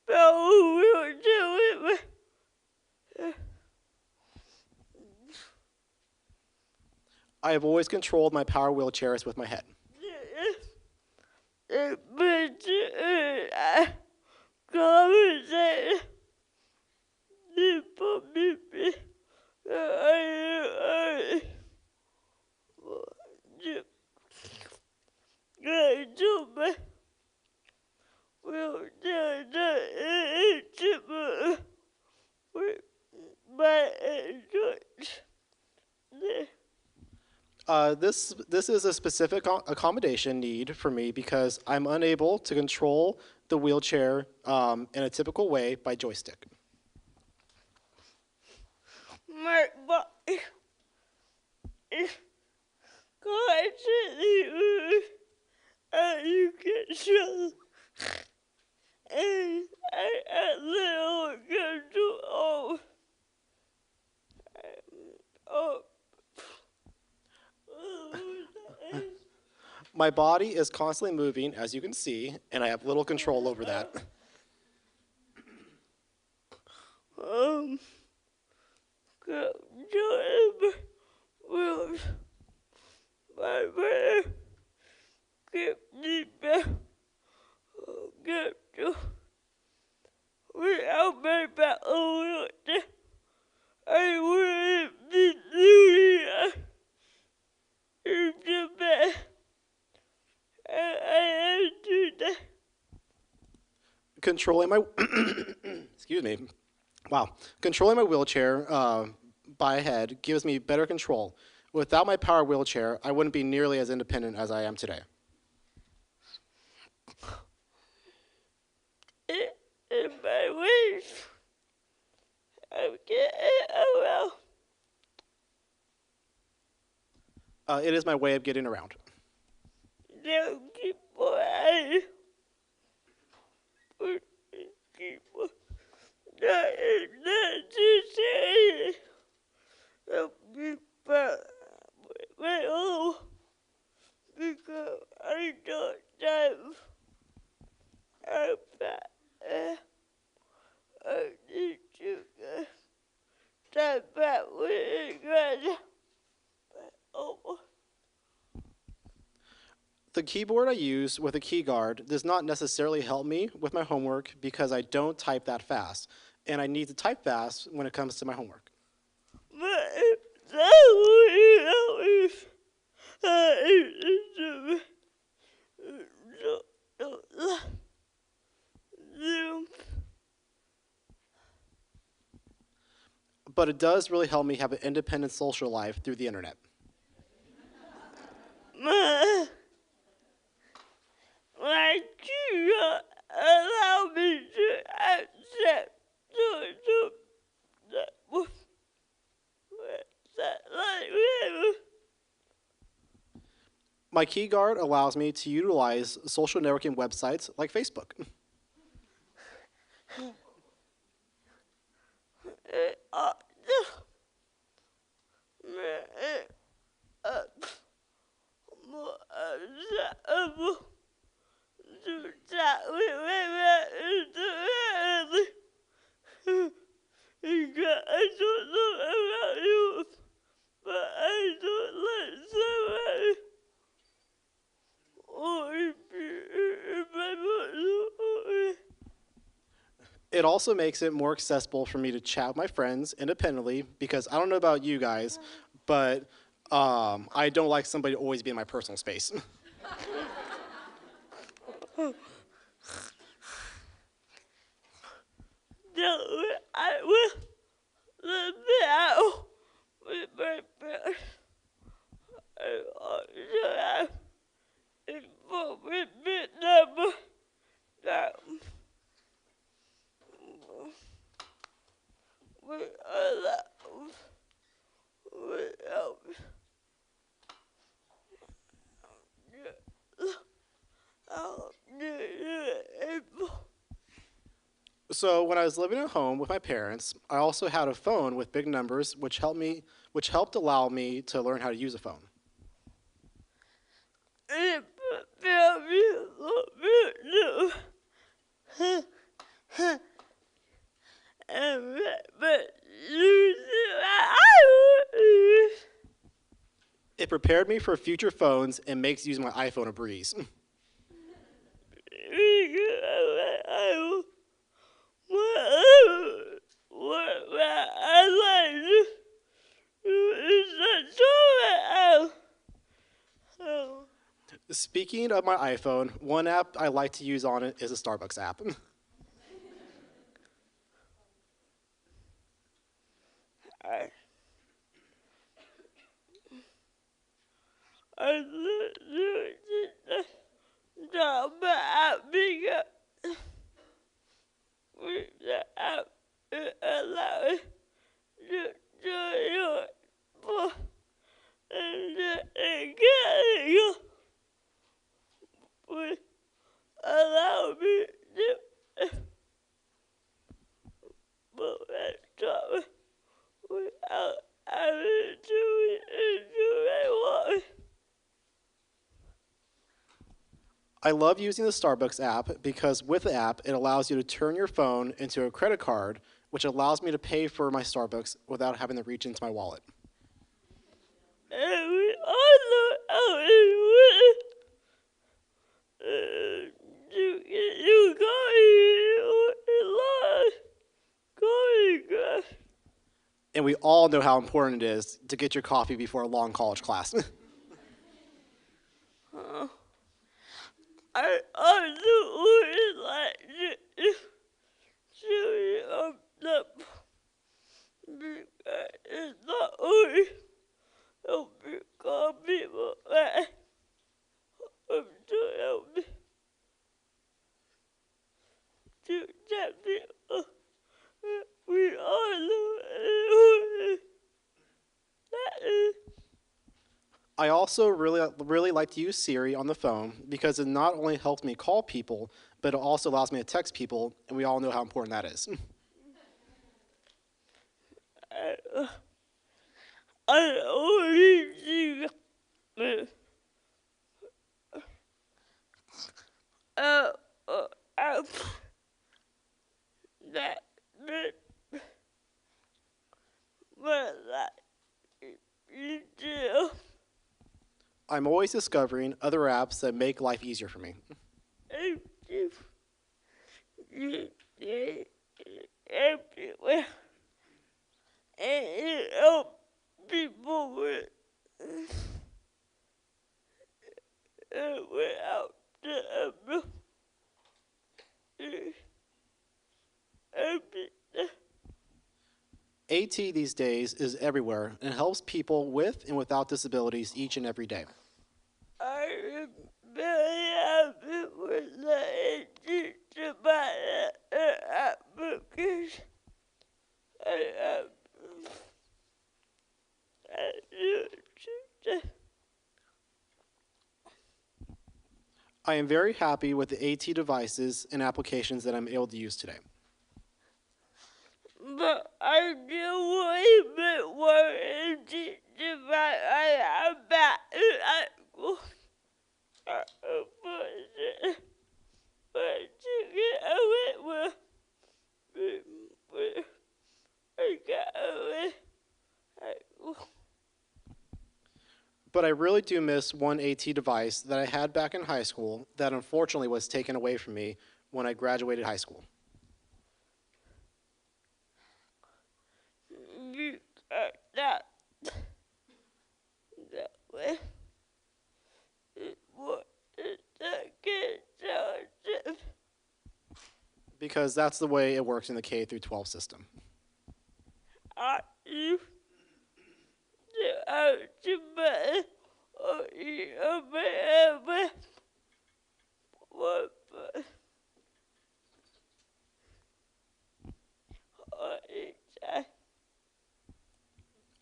power wheelchair with me. I have always controlled my power wheelchairs with my head. This is a specific accommodation need for me because I'm unable to control the wheelchair in a typical way by joystick. My body is constantly and you can show and I have little control My body is constantly moving, as you can see, and I have little control over that. My brother kept me back. Without my power, I wouldn't be doing the best. I have to that. Controlling my excuse me. Wow. Controlling my wheelchair by head gives me better control. Without my power wheelchair, I wouldn't be nearly as independent as I am today. In my ways, I'm getting around. It is my way of getting around. Now keep that is necessary. My own because I don't have a keyboard I use with a key guard does not necessarily help me with my homework because I don't type that fast, and I need to type fast when it comes to my homework. But if that would help if But it does really help me have an independent social life through the internet. my teacher allowed me to accept My key guard allows me to utilize social networking websites like Facebook. I don't know about you, but I don't let somebody if I want to. It also makes it more accessible for me to chat with my friends independently because I don't know about you guys, but I don't like somebody to always be in my personal space. No, I will live it out with my parents. I also have involvement number that we allow without So when I was living at home with my parents, I also had a phone with big numbers, which helped allow me to learn how to use a phone. It prepared me for future phones and makes using my iPhone a breeze. Speaking of my iPhone, one app I like to use on it is a Starbucks app. Allow me to without having to enjoy. I love using the Starbucks app because with the app, it allows you to turn your phone into a credit card, which allows me to pay for my Starbucks without having to reach into my wallet. And we also out in you And we all know how important it is to get your coffee before a long college class. I also would like to show you because it's not only helping call people back, to help me to tap people. We all know that is. I also really like to use Siri on the phone because it not only helps me call people, but it also allows me to text people, and we all know how important that is. I only see that but like you do. I'm always discovering other apps that make life easier for me. You did everywhere. And it help people without the everything. AT these days is everywhere and helps people with and without disabilities each and every day. I am very happy with the teacher about application. I am very happy with the AT devices and applications that I'm able to use today. But I do a bit more teacher about but to get a bit more. But I really do miss one AT device that I had back in high school that unfortunately was taken away from me when I graduated high school. That way. Because that's the way it works in the K through 12 system. You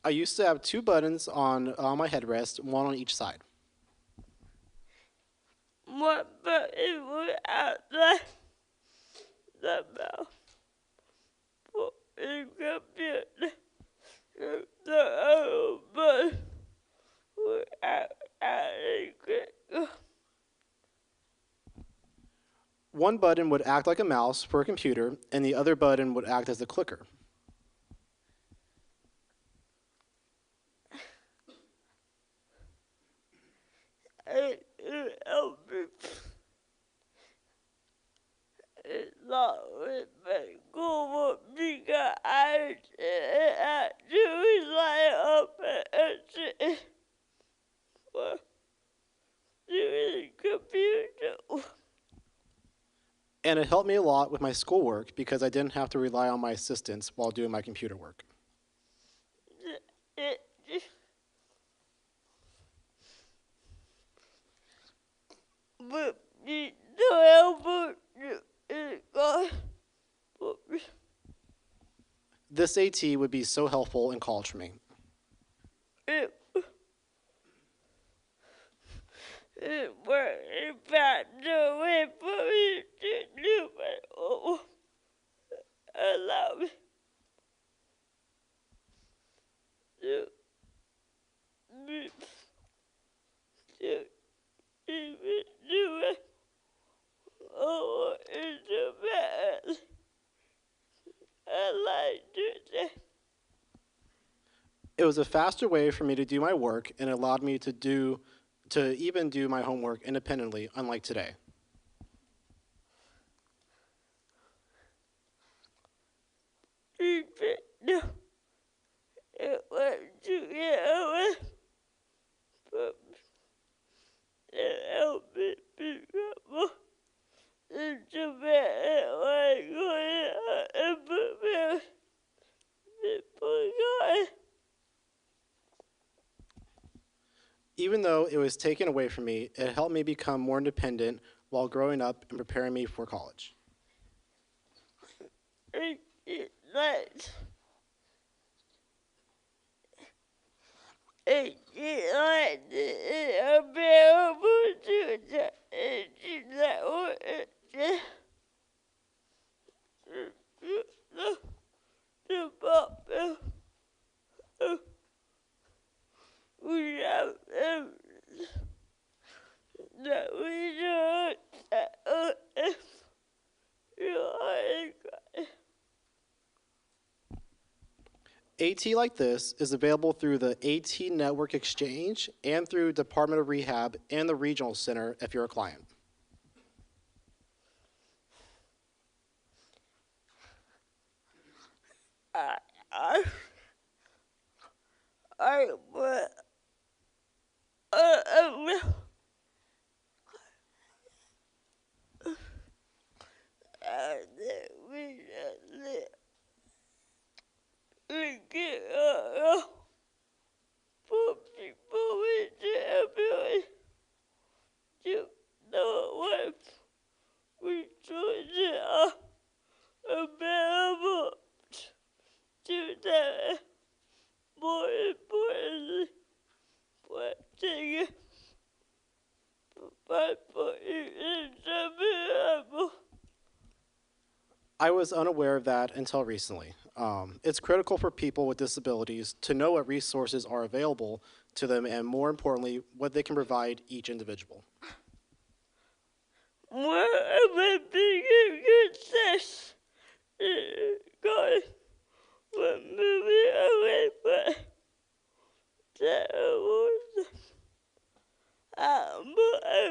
I used to have 2 buttons on my headrest, one on each side. what button was out the mouth for the computer? The other button was out the clicker. One button would act like a mouse for a computer, and the other button would act as a clicker. It's not with my goal because I actually line up and for doing computer. And it helped me a lot with my schoolwork because I didn't have to rely on my assistants while doing my computer work. But you don't help This AT would be so helpful in college for me. it worked in fact the way for me to do my own. Allow me to even do it. Oh, it's a bad. I like it. It was a faster way for me to do my work and it allowed me to even do my homework independently, unlike today. No, it was to get away from it helped me become more intimate like going out and prepare before God. Even though it was taken away from me, it helped me become more independent while growing up and preparing me for college. It's nice. It's like available to the bubble. We have that we don't AT like this is available through the AT Network Exchange and through Department of Rehab and the Regional Center if you're a client. I, I, I, but, we get for people with disabilities to know what resources are available to them. More importantly, what they provide for each individual. I was unaware of that until recently. It's critical for people with disabilities to know what resources are available to them and, more importantly, what they can provide each individual. One of my biggest success God was moving away from that was but I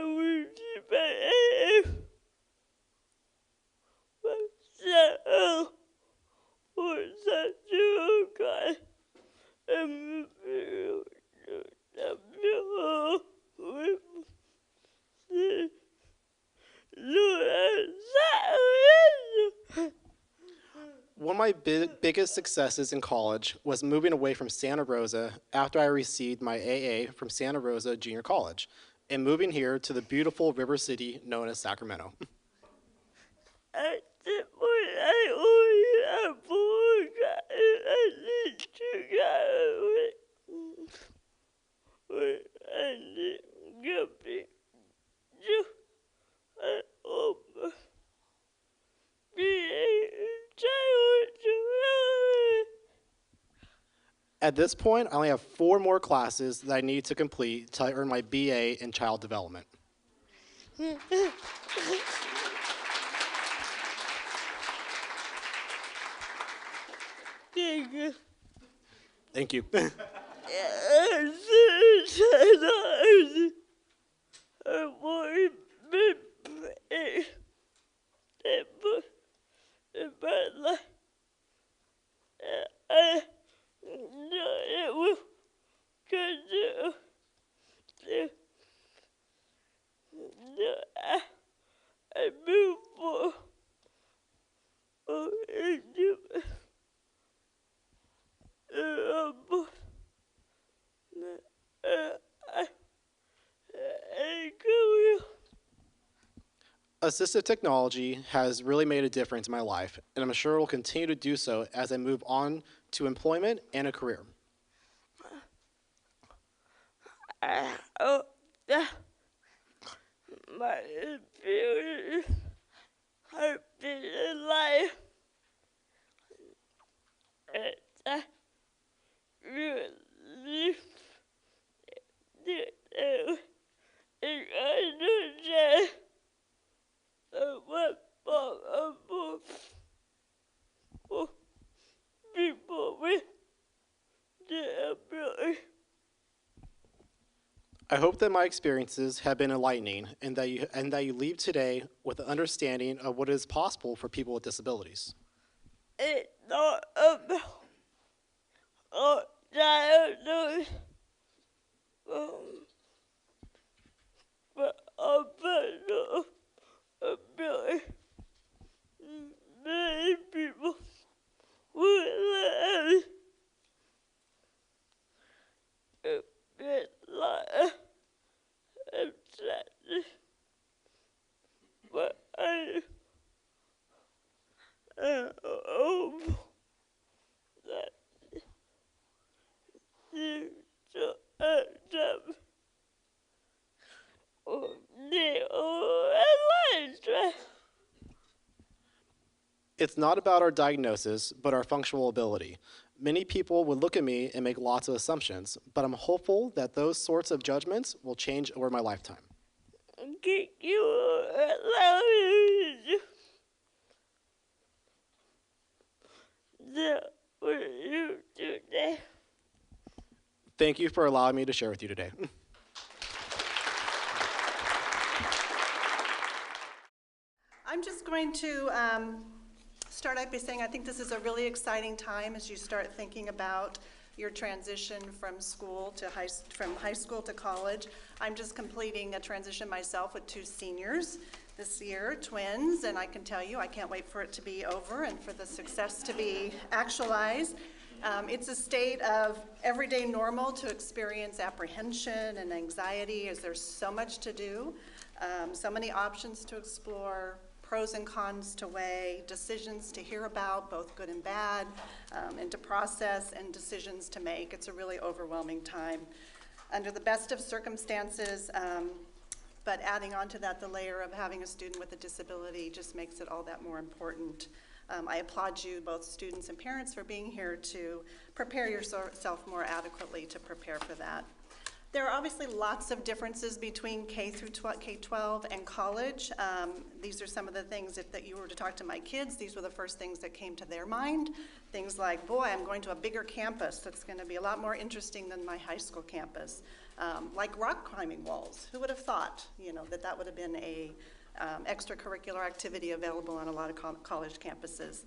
was so for such a God and One of my biggest successes in college was moving away from Santa Rosa after I received my AA from Santa Rosa Junior College and moving here to the beautiful river city known as Sacramento. At the point I only had 4 guys, I need to go with I need to be just over being At this point, I only have 4 more classes that I need to complete to earn my BA in child development. Thank you. I moved for Assistive technology has really made a difference in my life, and I'm sure it will continue to do so as I move on to employment and a career. My experience has been in life. And I really and I understand what for people with disabilities. I hope that my experiences have been enlightening and that you leave today with an understanding of what is possible for people with disabilities. It's not about diagnosis, but about the ability. Many people would live a good life and sadness, but I hope that you shall accept It's not about our diagnosis, but our functional ability. Many people would look at me and make lots of assumptions, but I'm hopeful that those sorts of judgments will change over my lifetime. Can you allow me for you to Thank you for allowing me to share with you today. I'm just going to start out by saying I think this is a really exciting time as you start thinking about your transition from from high school to college. I'm just completing a transition myself with 2 seniors this year, twins, and I can tell you I can't wait for it to be over and for the success to be actualized. It's a state of everyday normal to experience apprehension and anxiety as there's so much to do, so many options to explore, pros and cons to weigh, decisions to hear about, both good and bad, and to process, and decisions to make. It's a really overwhelming time. Under the best of circumstances, but adding on to that the layer of having a student with a disability just makes it all that more important. I applaud you, both students and parents, for being here to prepare yourself more adequately to prepare for that. There are obviously lots of differences between K-12 and college. These are some of the things that you were to talk to my kids, these were the first things that came to their mind. Things like, boy, I'm going to a bigger campus that's going to be a lot more interesting than my high school campus. Like rock climbing walls. Who would have thought, that would have been a extracurricular activity available on a lot of college campuses.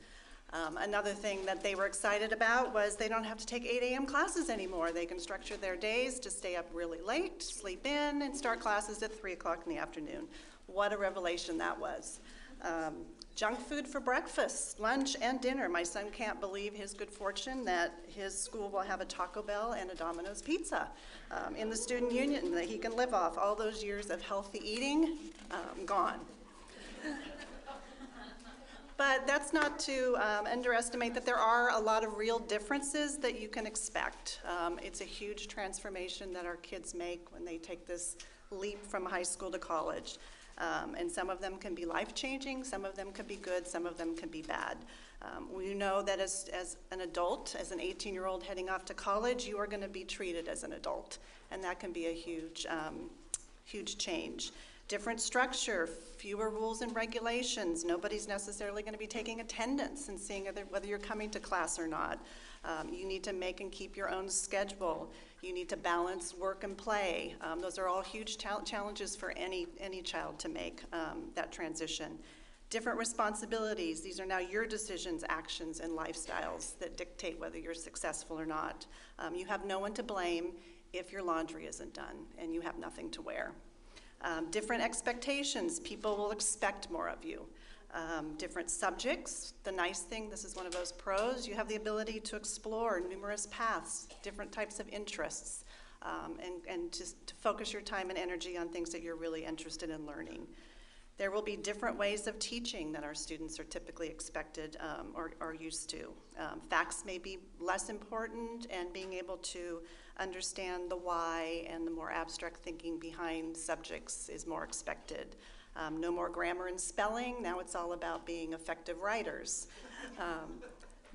Another thing that they were excited about was they don't have to take 8 a.m. classes anymore. They can structure their days to stay up really late, sleep in, and start classes at 3 o'clock in the afternoon. What a revelation that was. Junk food for breakfast, lunch, and dinner. My son can't believe his good fortune that his school will have a Taco Bell and a Domino's pizza in the student union that he can live off. All those years of healthy eating, gone. But that's not to underestimate that there are a lot of real differences that you can expect. It's a huge transformation that our kids make when they take this leap from high school to college. And some of them can be life-changing, some of them can be good, some of them can be bad. We know that as an adult, as an 18-year-old heading off to college, you are going to be treated as an adult, and that can be a huge, huge change. Different structure, fewer rules and regulations. Nobody's necessarily going to be taking attendance and seeing whether you're coming to class or not. You need to make and keep your own schedule. You need to balance work and play. Those are all huge challenges for any child to make that transition. Different responsibilities. These are now your decisions, actions, and lifestyles that dictate whether you're successful or not. You have no one to blame if your laundry isn't done and you have nothing to wear. Different expectations. People will expect more of you. Different subjects. The nice thing, this is one of those pros, you have the ability to explore numerous paths, different types of interests, and just to focus your time and energy on things that you're really interested in learning. There will be different ways of teaching that our students are typically expected or used to. Facts may be less important, and being able to understand the why and the more abstract thinking behind subjects is more expected. No more grammar and spelling. Now it's all about being effective writers.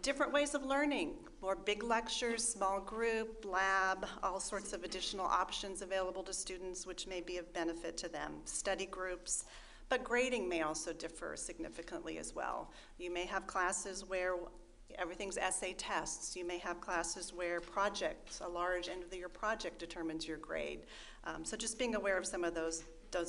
Different ways of learning. More big lectures, small group, lab, all sorts of additional options available to students which may be of benefit to them. Study groups. But grading may also differ significantly as well. You may have classes where everything's essay tests. You may have classes where projects, a large end-of-the-year project determines your grade. So just being aware of some of those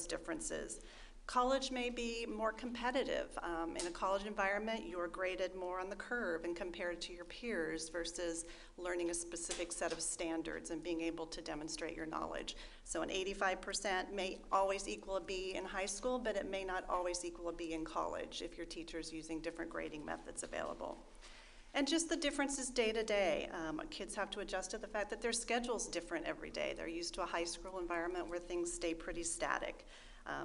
differences. College may be more competitive. In a college environment, you're graded more on the curve and compared to your peers versus learning a specific set of standards and being able to demonstrate your knowledge. So an 85% may always equal a B in high school, but it may not always equal a B in college if your teacher's using different grading methods available. And just the differences day to day. Kids have to adjust to the fact that their schedule's different every day. They're used to a high school environment where things stay pretty static.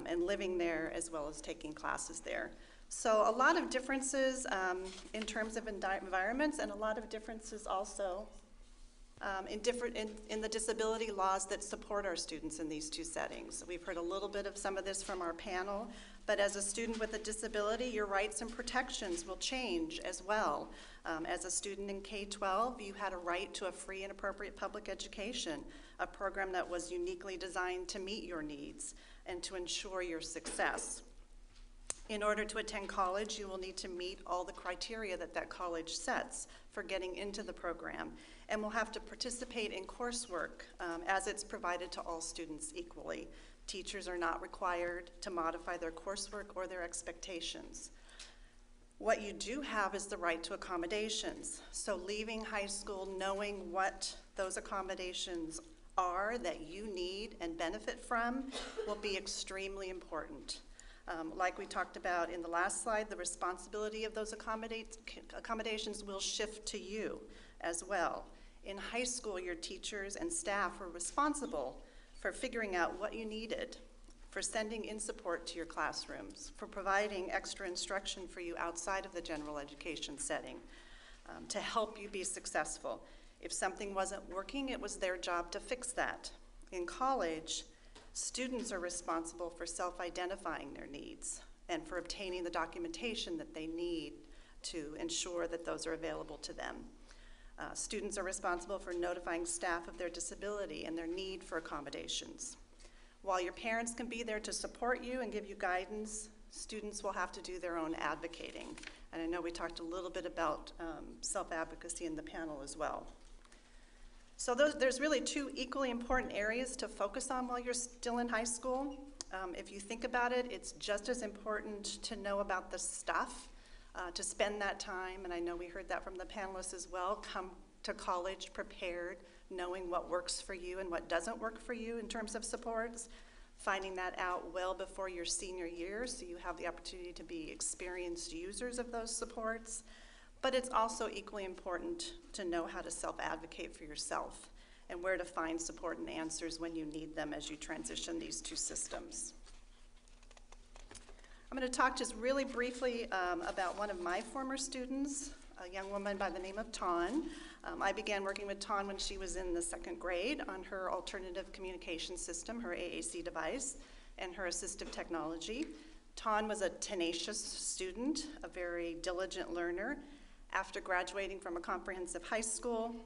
And living there as well as taking classes there. So a lot of differences in terms of environments, and a lot of differences also in the disability laws that support our students in these two settings. We've heard a little bit of some of this from our panel, but as a student with a disability, your rights and protections will change as well. As a student in K-12, you had a right to a free and appropriate public education, a program that was uniquely designed to meet your needs and to ensure your success. In order to attend college, you will need to meet all the criteria that that college sets for getting into the program, and will have to participate in coursework as it's provided to all students equally. Teachers are not required to modify their coursework or their expectations. What you do have is the right to accommodations. So leaving high school knowing what those accommodations are that you need and benefit from will be extremely important. Like we talked about in the last slide, the responsibility of those accommodations will shift to you as well. In high school, your teachers and staff were responsible for figuring out what you needed, for sending in support to your classrooms, for providing extra instruction for you outside of the general education setting, to help you be successful. If something wasn't working, it was their job to fix that. In college, students are responsible for self-identifying their needs and for obtaining the documentation that they need to ensure that those are available to them. Students are responsible for notifying staff of their disability and their need for accommodations. While your parents can be there to support you and give you guidance, students will have to do their own advocating. And I know we talked a little bit about self-advocacy in the panel as well. So there's really two equally important areas to focus on while you're still in high school. If you think about it, it's just as important to know about the stuff, to spend that time, and I know we heard that from the panelists as well, come to college prepared, knowing what works for you and what doesn't work for you in terms of supports, finding that out well before your senior year so you have the opportunity to be experienced users of those supports. But it's also equally important to know how to self-advocate for yourself and where to find support and answers when you need them as you transition these two systems. I'm going to talk just really briefly about one of my former students, a young woman by the name of Tawn. I began working with Tawn when she was in the 2nd grade on her alternative communication system, her AAC device, and her assistive technology. Tawn was a tenacious student, a very diligent learner. After graduating from a comprehensive high school,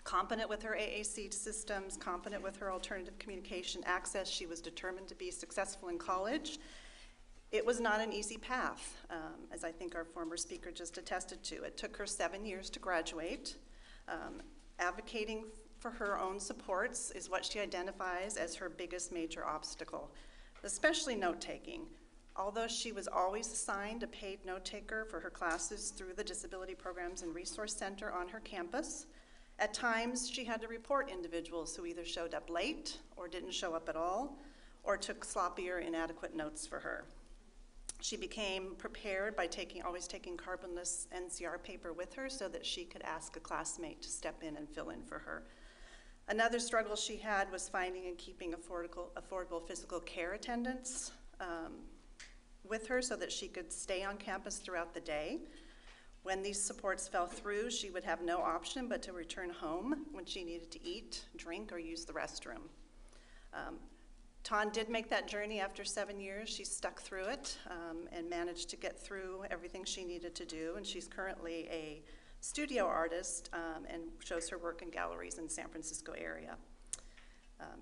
competent with her AAC systems, competent with her alternative communication access, she was determined to be successful in college. It was not an easy path, as I think our former speaker just attested to. It took her 7 years to graduate. Advocating for her own supports is what she identifies as her biggest major obstacle, especially note-taking. Although she was always assigned a paid note-taker for her classes through the Disability Programs and Resource Center on her campus, at times she had to report individuals who either showed up late or didn't show up at all, or took sloppy or inadequate notes for her. She became prepared by always taking carbonless NCR paper with her so that she could ask a classmate to step in and fill in for her. Another struggle she had was finding and keeping affordable physical care attendants with her so that she could stay on campus throughout the day. When these supports fell through, she would have no option but to return home when she needed to eat, drink, or use the restroom. Tawn did make that journey after 7 years. She stuck through it and managed to get through everything she needed to do, and she's currently a studio artist and shows her work in galleries in San Francisco area.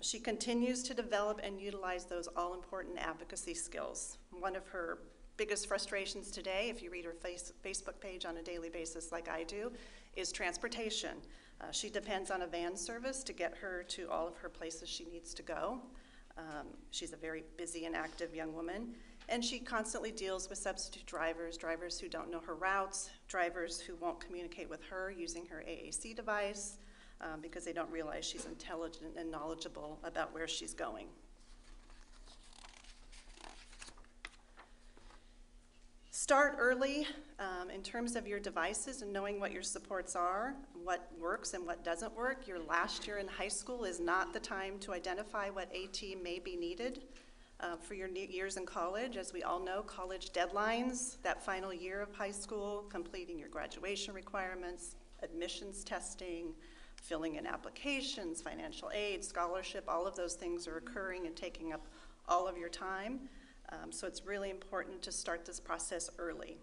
She continues to develop and utilize those all-important advocacy skills. One of her biggest frustrations today, if you read her Facebook page on a daily basis like I do, is transportation. She depends on a van service to get her to all of her places she needs to go. She's a very busy and active young woman, and she constantly deals with substitute drivers, drivers who don't know her routes, drivers who won't communicate with her using her AAC device because they don't realize she's intelligent and knowledgeable about where she's going. Start early in terms of your devices and knowing what your supports are, what works and what doesn't work. Your last year in high school is not the time to identify what AT may be needed for your years in college. As we all know, college deadlines, that final year of high school, completing your graduation requirements, admissions testing, filling in applications, financial aid, scholarship, all of those things are occurring and taking up all of your time. So it's really important to start this process early.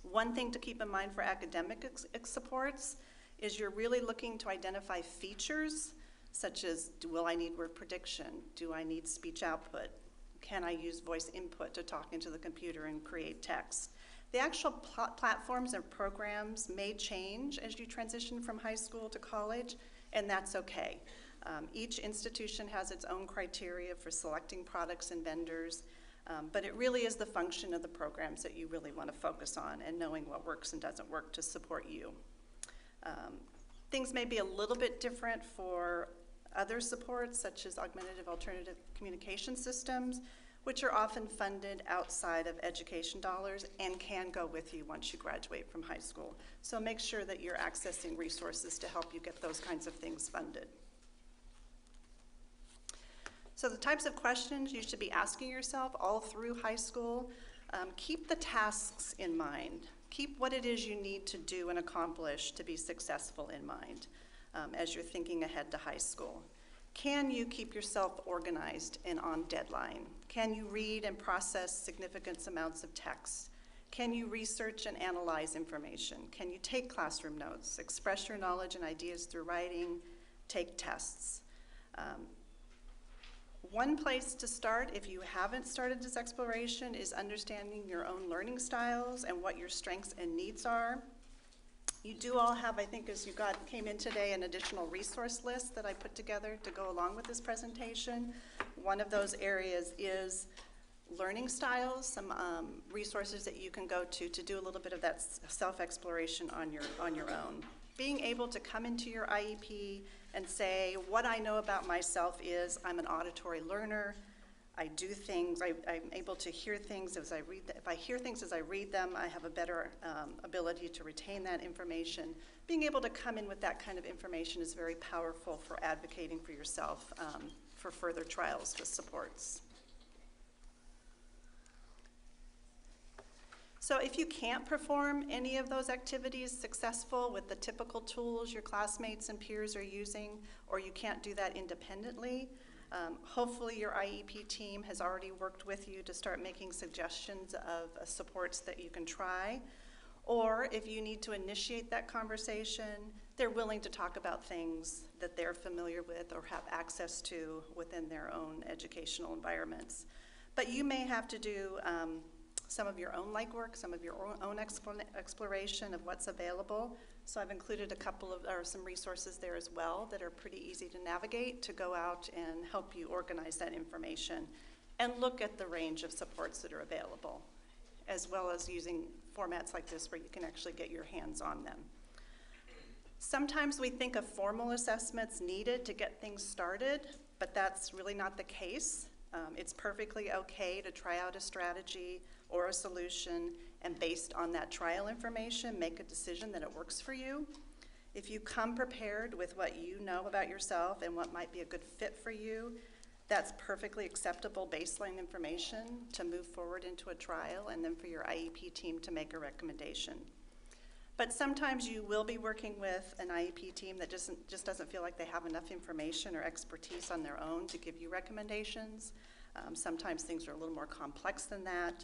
One thing to keep in mind for academic supports is you're really looking to identify features such as, will I need word prediction? Do I need speech output? Can I use voice input to talk into the computer and create text? The actual platforms and programs may change as you transition from high school to college, and that's okay. Each institution has its own criteria for selecting products and vendors, but it really is the function of the programs that you really want to focus on and knowing what works and doesn't work to support you. Things may be a little bit different for other supports, such as augmentative alternative communication systems, which are often funded outside of education dollars and can go with you once you graduate from high school. So make sure that you're accessing resources to help you get those kinds of things funded. So the types of questions you should be asking yourself all through high school, keep the tasks in mind. Keep what it is you need to do and accomplish to be successful in mind as you're thinking ahead to high school. Can you keep yourself organized and on deadline? Can you read and process significant amounts of text? Can you research and analyze information? Can you take classroom notes, express your knowledge and ideas through writing, take tests? One place to start, if you haven't started this exploration, is understanding your own learning styles and what your strengths and needs are. You do all have, I think, as you came in today, an additional resource list that I put together to go along with this presentation. One of those areas is learning styles, some resources that you can go to do a little bit of that self-exploration on your own. Being able to come into your IEP and say, what I know about myself is I'm an auditory learner. I do things, I'm able to hear things as I read them. If I hear things as I read them, I have a better ability to retain that information. Being able to come in with that kind of information is very powerful for advocating for yourself for further trials with supports. So if you can't perform any of those activities successful with the typical tools your classmates and peers are using, or you can't do that independently, hopefully your IEP team has already worked with you to start making suggestions of supports that you can try. Or if you need to initiate that conversation, they're willing to talk about things that they're familiar with or have access to within their own educational environments. But you may have to do some of your own legwork, some of your own exploration of what's available. So I've included some resources there as well that are pretty easy to navigate to go out and help you organize that information and look at the range of supports that are available, as well as using formats like this where you can actually get your hands on them. Sometimes we think of formal assessments needed to get things started, but that's really not the case. It's perfectly okay to try out a strategy or a solution, and based on that trial information, make a decision that it works for you. If you come prepared with what you know about yourself and what might be a good fit for you, that's perfectly acceptable baseline information to move forward into a trial and then for your IEP team to make a recommendation. But sometimes you will be working with an IEP team that just doesn't feel like they have enough information or expertise on their own to give you recommendations. Sometimes things are a little more complex than that.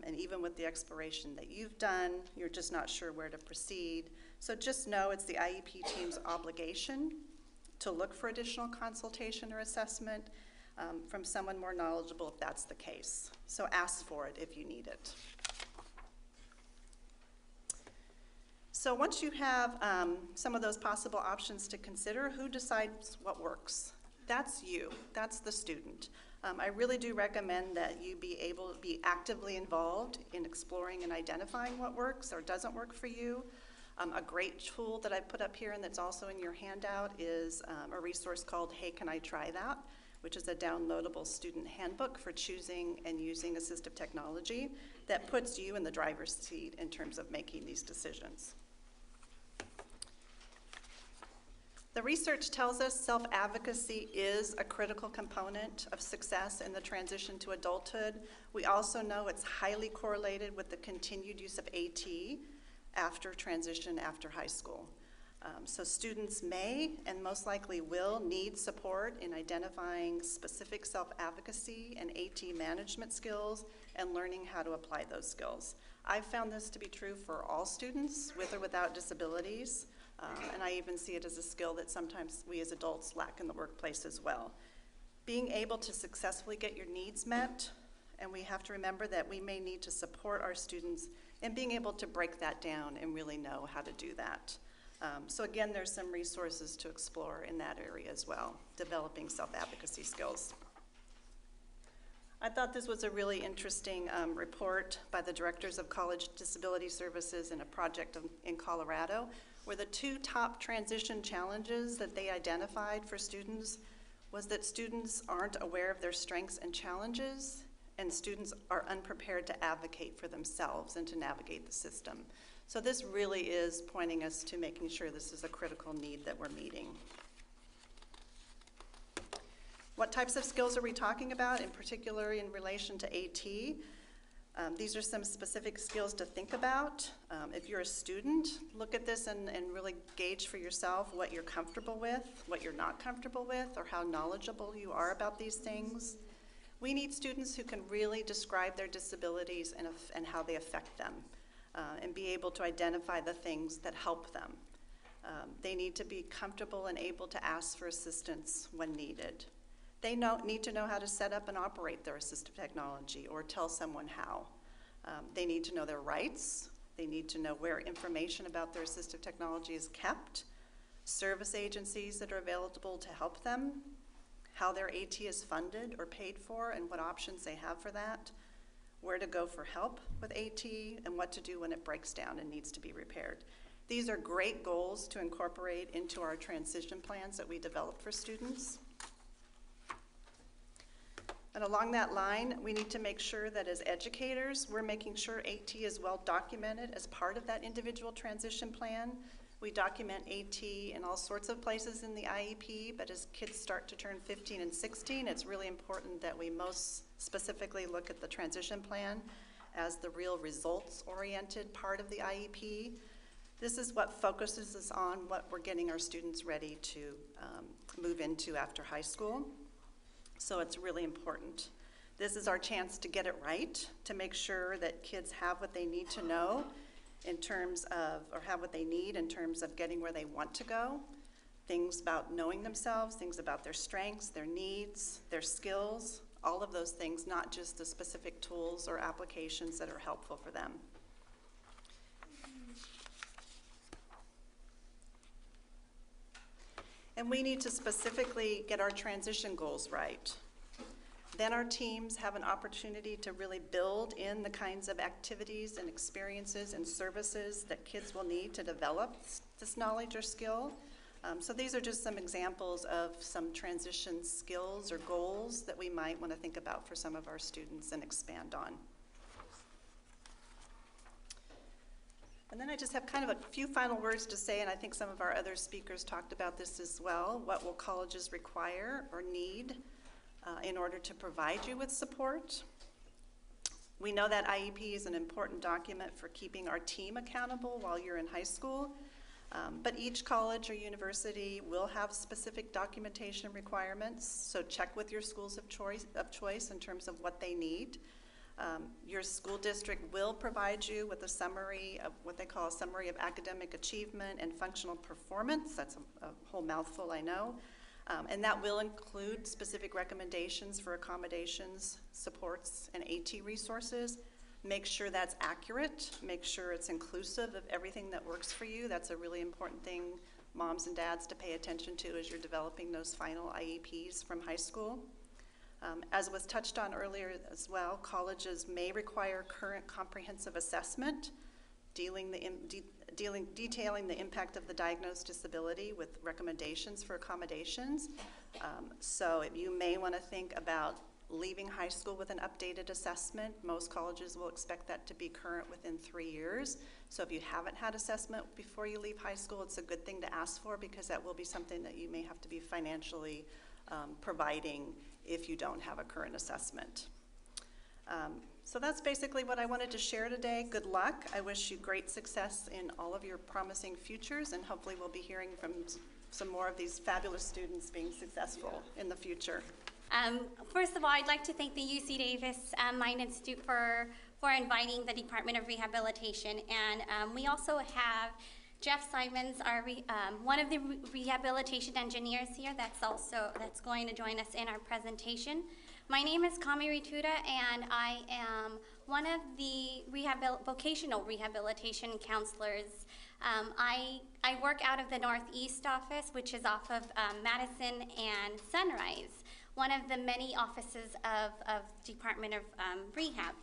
And even with the exploration that you've done, you're just not sure where to proceed. So just know it's the IEP team's obligation to look for additional consultation or assessment from someone more knowledgeable if that's the case. So ask for it if you need it. So once you have some of those possible options to consider, who decides what works? That's you, that's the student. I really do recommend that you be able to be actively involved in exploring and identifying what works or doesn't work for you. A great tool that I put up here and that's also in your handout is a resource called Hey, Can I Try That?, which is a downloadable student handbook for choosing and using assistive technology that puts you in the driver's seat in terms of making these decisions. The research tells us self-advocacy is a critical component of success in the transition to adulthood. We also know it's highly correlated with the continued use of AT after transition after high school. So students may and most likely will need support in identifying specific self-advocacy and AT management skills and learning how to apply those skills. I've found this to be true for all students with or without disabilities. And I even see it as a skill that sometimes we as adults lack in the workplace as well. being able to successfully get your needs met, and we have to remember that we may need to support our students in being able to break that down and really know how to do that. So again, there's some resources to explore in that area as well, developing self-advocacy skills. I thought this was a really interesting report by the Directors of College Disability Services in a project in Colorado, where the two top transition challenges that they identified for students was that students aren't aware of their strengths and challenges, and students are unprepared to advocate for themselves and to navigate the system. So this really is pointing us to making sure this is a critical need that we're meeting. What types of skills are we talking about, in particular in relation to AT? These are some specific skills to think about. If you're a student, look at this and really gauge for yourself what you're comfortable with, what you're not comfortable with, or how knowledgeable you are about these things. We need students who can really describe their disabilities and how they affect them, and be able to identify the things that help them. They need to be comfortable and able to ask for assistance when needed. They need to know how to set up and operate their assistive technology or tell someone how. They need to know their rights. They need to know where information about their assistive technology is kept, service agencies that are available to help them, how their AT is funded or paid for and what options they have for that, where to go for help with AT, and what to do when it breaks down and needs to be repaired. These are great goals to incorporate into our transition plans that we develop for students. And along that line, we need to make sure that as educators, we're making sure AT is well documented as part of that individual transition plan. We document AT in all sorts of places in the IEP, but as kids start to turn 15 and 16, it's really important that we most specifically look at the transition plan as the real results-oriented part of the IEP. This is what focuses us on what we're getting our students ready to move into after high school. So it's really important. This is our chance to get it right, to make sure that kids have what they need to know in terms of, or have what they need in terms of getting where they want to go. Things about knowing themselves, things about their strengths, their needs, their skills, all of those things, not just the specific tools or applications that are helpful for them. And we need to specifically get our transition goals right. Then our teams have an opportunity to really build in the kinds of activities and experiences and services that kids will need to develop this knowledge or skill. So these are just some examples of some transition skills or goals that we might want to think about for some of our students and expand on. And then I just have kind of a few final words to say, and I think some of our other speakers talked about this as well. What will colleges require or need in order to provide you with support? We know that IEP is an important document for keeping our team accountable while you're in high school, but each college or university will have specific documentation requirements, so check with your schools of choice in terms of what they need. Your school district will provide you with a summary of what they call a summary of academic achievement and functional performance. That's a whole mouthful, I know. And that will include specific recommendations for accommodations, supports, and AT resources. Make sure that's accurate. Make sure it's inclusive of everything that works for you. That's a really important thing, moms and dads, to pay attention to as you're developing those final IEPs from high school. As was touched on earlier as well, colleges may require current comprehensive assessment, detailing the impact of the diagnosed disability with recommendations for accommodations. So you may want to think about leaving high school with an updated assessment. Most colleges will expect that to be current within 3 years. So if you haven't had assessment before you leave high school, it's a good thing to ask for, because that will be something that you may have to be financially providing if you don't have a current assessment. So that's basically what I wanted to share today. Good luck. I wish you great success in all of your promising futures, and hopefully we'll be hearing from some more of these fabulous students being successful in the future. First of all, I'd like to thank the UC Davis Mind Institute for inviting the Department of Rehabilitation. And we also have Jeff Simons, one of the rehabilitation engineers here that's going to join us in our presentation. My name is Kami Rituda, and I am one of the vocational rehabilitation counselors. I work out of the Northeast office, which is off of Madison and Sunrise, one of the many offices of Department of Rehab.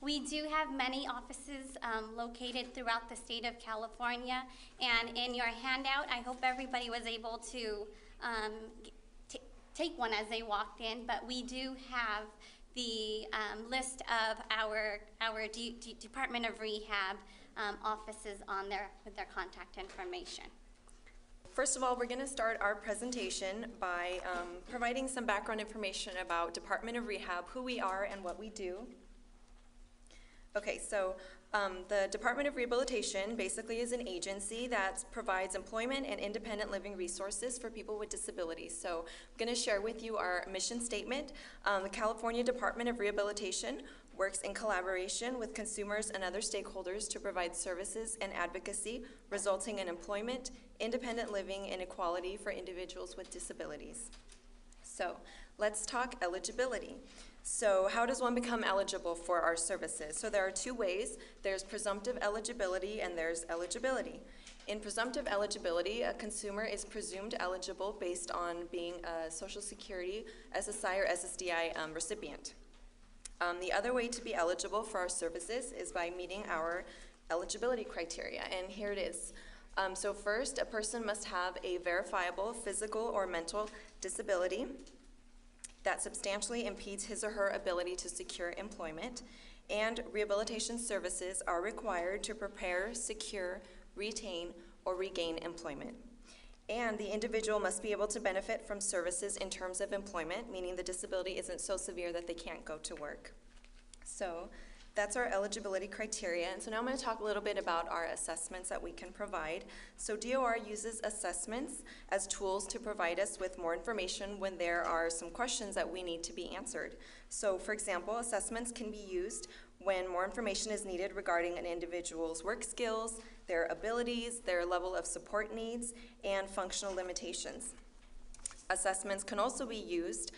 We do have many offices located throughout the state of California, and in your handout, I hope everybody was able to take one as they walked in, but we do have the list of our Department of Rehab offices on there with their contact information. First of all, we're going to start our presentation by providing some background information about Department of Rehab, who we are and what we do. Okay, so the Department of Rehabilitation basically is an agency that provides employment and independent living resources for people with disabilities. So I'm going to share with you our mission statement. The California Department of Rehabilitation works in collaboration with consumers and other stakeholders to provide services and advocacy resulting in employment, independent living, and equality for individuals with disabilities. So let's talk eligibility. So how does one become eligible for our services? So there are two ways. There's presumptive eligibility and there's eligibility. In presumptive eligibility, a consumer is presumed eligible based on being a Social Security, SSI, or SSDI recipient. The other way to be eligible for our services is by meeting our eligibility criteria, and here it is. So first, a person must have a verifiable physical or mental disability that substantially impedes his or her ability to secure employment, and rehabilitation services are required to prepare, secure, retain, or regain employment. And the individual must be able to benefit from services in terms of employment, meaning the disability isn't so severe that they can't go to work. So that's our eligibility criteria. And so now I'm going to talk a little bit about our assessments that we can provide. So DOR uses assessments as tools to provide us with more information when there are some questions that we need to be answered. So for example, assessments can be used when more information is needed regarding an individual's work skills, their abilities, their level of support needs, and functional limitations. Assessments can also be used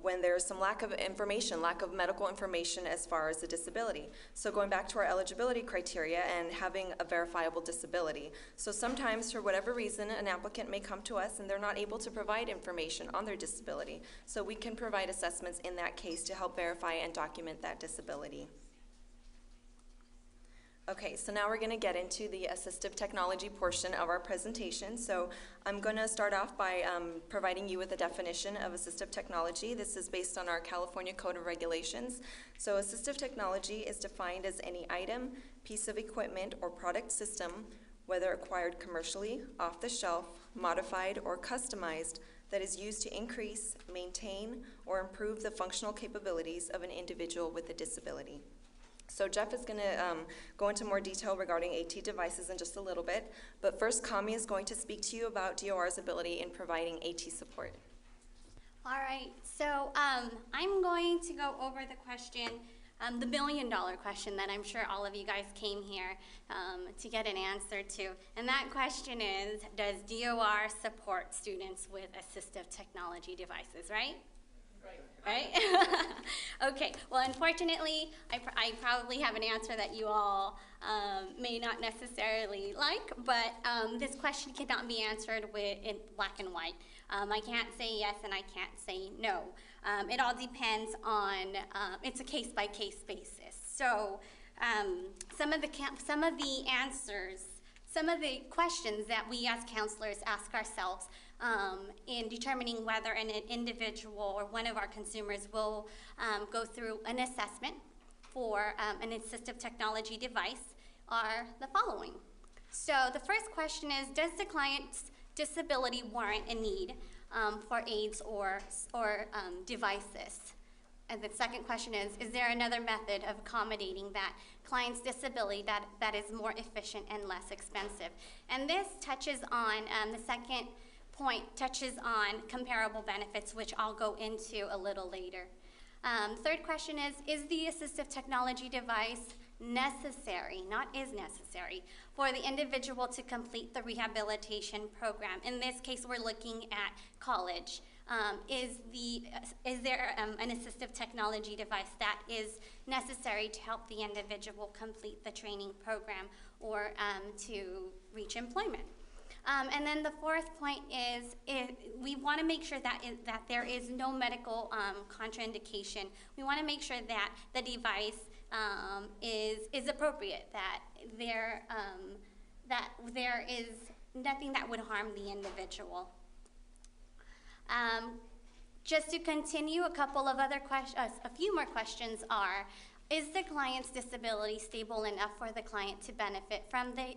when there's some lack of information, lack of medical information as far as the disability. So going back to our eligibility criteria and having a verifiable disability. So sometimes, for whatever reason, an applicant may come to us and they're not able to provide information on their disability. So we can provide assessments in that case to help verify and document that disability. Okay, so now we're going to get into the assistive technology portion of our presentation. So I'm going to start off by providing you with a definition of assistive technology. This is based on our California Code of Regulations. So assistive technology is defined as any item, piece of equipment, or product system, whether acquired commercially, off the shelf, modified, or customized, that is used to increase, maintain, or improve the functional capabilities of an individual with a disability. So Jeff is going to go into more detail regarding AT devices in just a little bit, but first Kami is going to speak to you about DOR's ability in providing AT support. All right, so I'm going to go over the question, the million-dollar question that I'm sure all of you guys came here to get an answer to, and that question is, does DOR support students with assistive technology devices, right? Right? Okay, well, unfortunately, I probably have an answer that you all may not necessarily like, but this question cannot be answered in black and white. I can't say yes and I can't say no. It all depends on, it's a case-by-case basis. So some of the answers, some of the questions that we as counselors ask ourselves in determining whether an individual or one of our consumers will go through an assessment for an assistive technology device are the following. So the first question is, does the client's disability warrant a need for aids or devices? And the second question is there another method of accommodating that client's disability that is more efficient and less expensive? And this touches on, the second point touches on comparable benefits, which I'll go into a little later. Third question is the assistive technology device necessary, not is necessary, for the individual to complete the rehabilitation program. In this case, we're looking at college. Is there an assistive technology device that is necessary to help the individual complete the training program or to reach employment? And then the fourth point is we want to make sure that there is no medical contraindication. We want to make sure that the device is appropriate, that there is nothing that would harm the individual. Just to continue, a few more questions are, is the client's disability stable enough for the client to benefit from the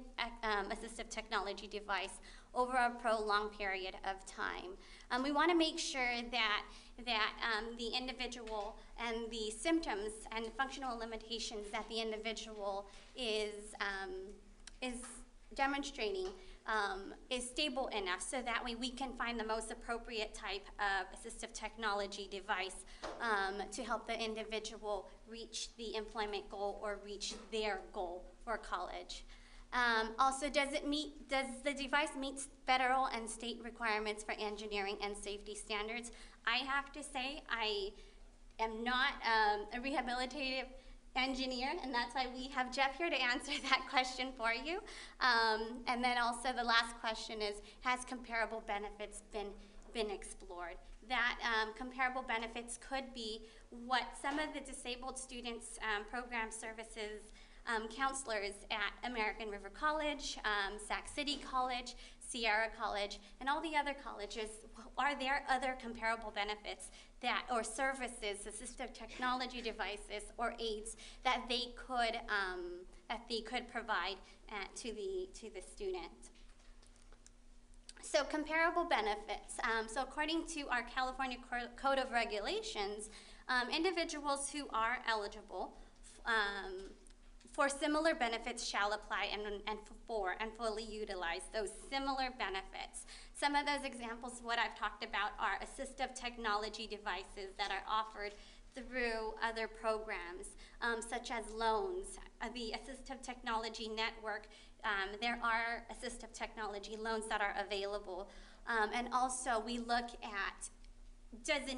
assistive technology device over a prolonged period of time? We want to make sure that the individual and the symptoms and functional limitations that the individual is demonstrating is stable enough, so that way we can find the most appropriate type of assistive technology device to help the individual reach the employment goal or reach their goal for college. Also, does the device meet federal and state requirements for engineering and safety standards? I have to say, I am not a rehabilitative engineer, and that's why we have Jeff here to answer that question for you. And then also the last question is, has comparable benefits been explored? That comparable benefits could be what some of the disabled students program services counselors at American River College, Sac City College, Sierra College, and all the other colleges, are there other comparable benefits that, or services, assistive technology devices or aids that they could provide to the student? So comparable benefits. So according to our California Code of Regulations, individuals who are eligible for similar benefits shall apply and fully utilize those similar benefits. Some of those examples, what I've talked about, are assistive technology devices that are offered through other programs, such as loans, the Assistive Technology Network. There are assistive technology loans that are available. And also we look at, does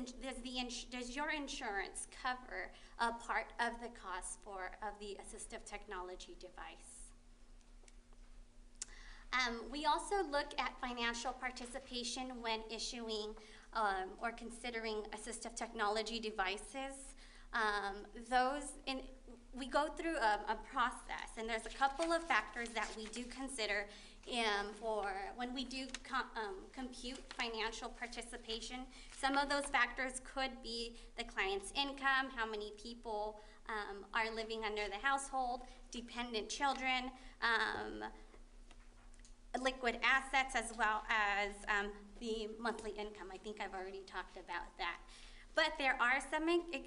your insurance cover a part of the cost of the assistive technology device? We also look at financial participation when issuing or considering assistive technology devices. We go through a process, and there's a couple of factors that we do consider for when we do compute financial participation. Some of those factors could be the client's income, how many people are living under the household, dependent children, liquid assets, as well as the monthly income. I think I've already talked about that. But there are some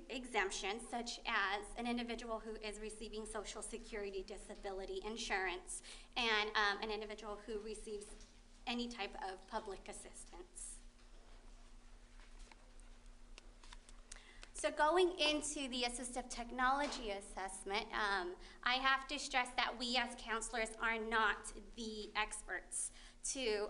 exemptions, such as an individual who is receiving Social Security disability insurance and an individual who receives any type of public assistance. So going into the assistive technology assessment, I have to stress that we as counselors are not the experts to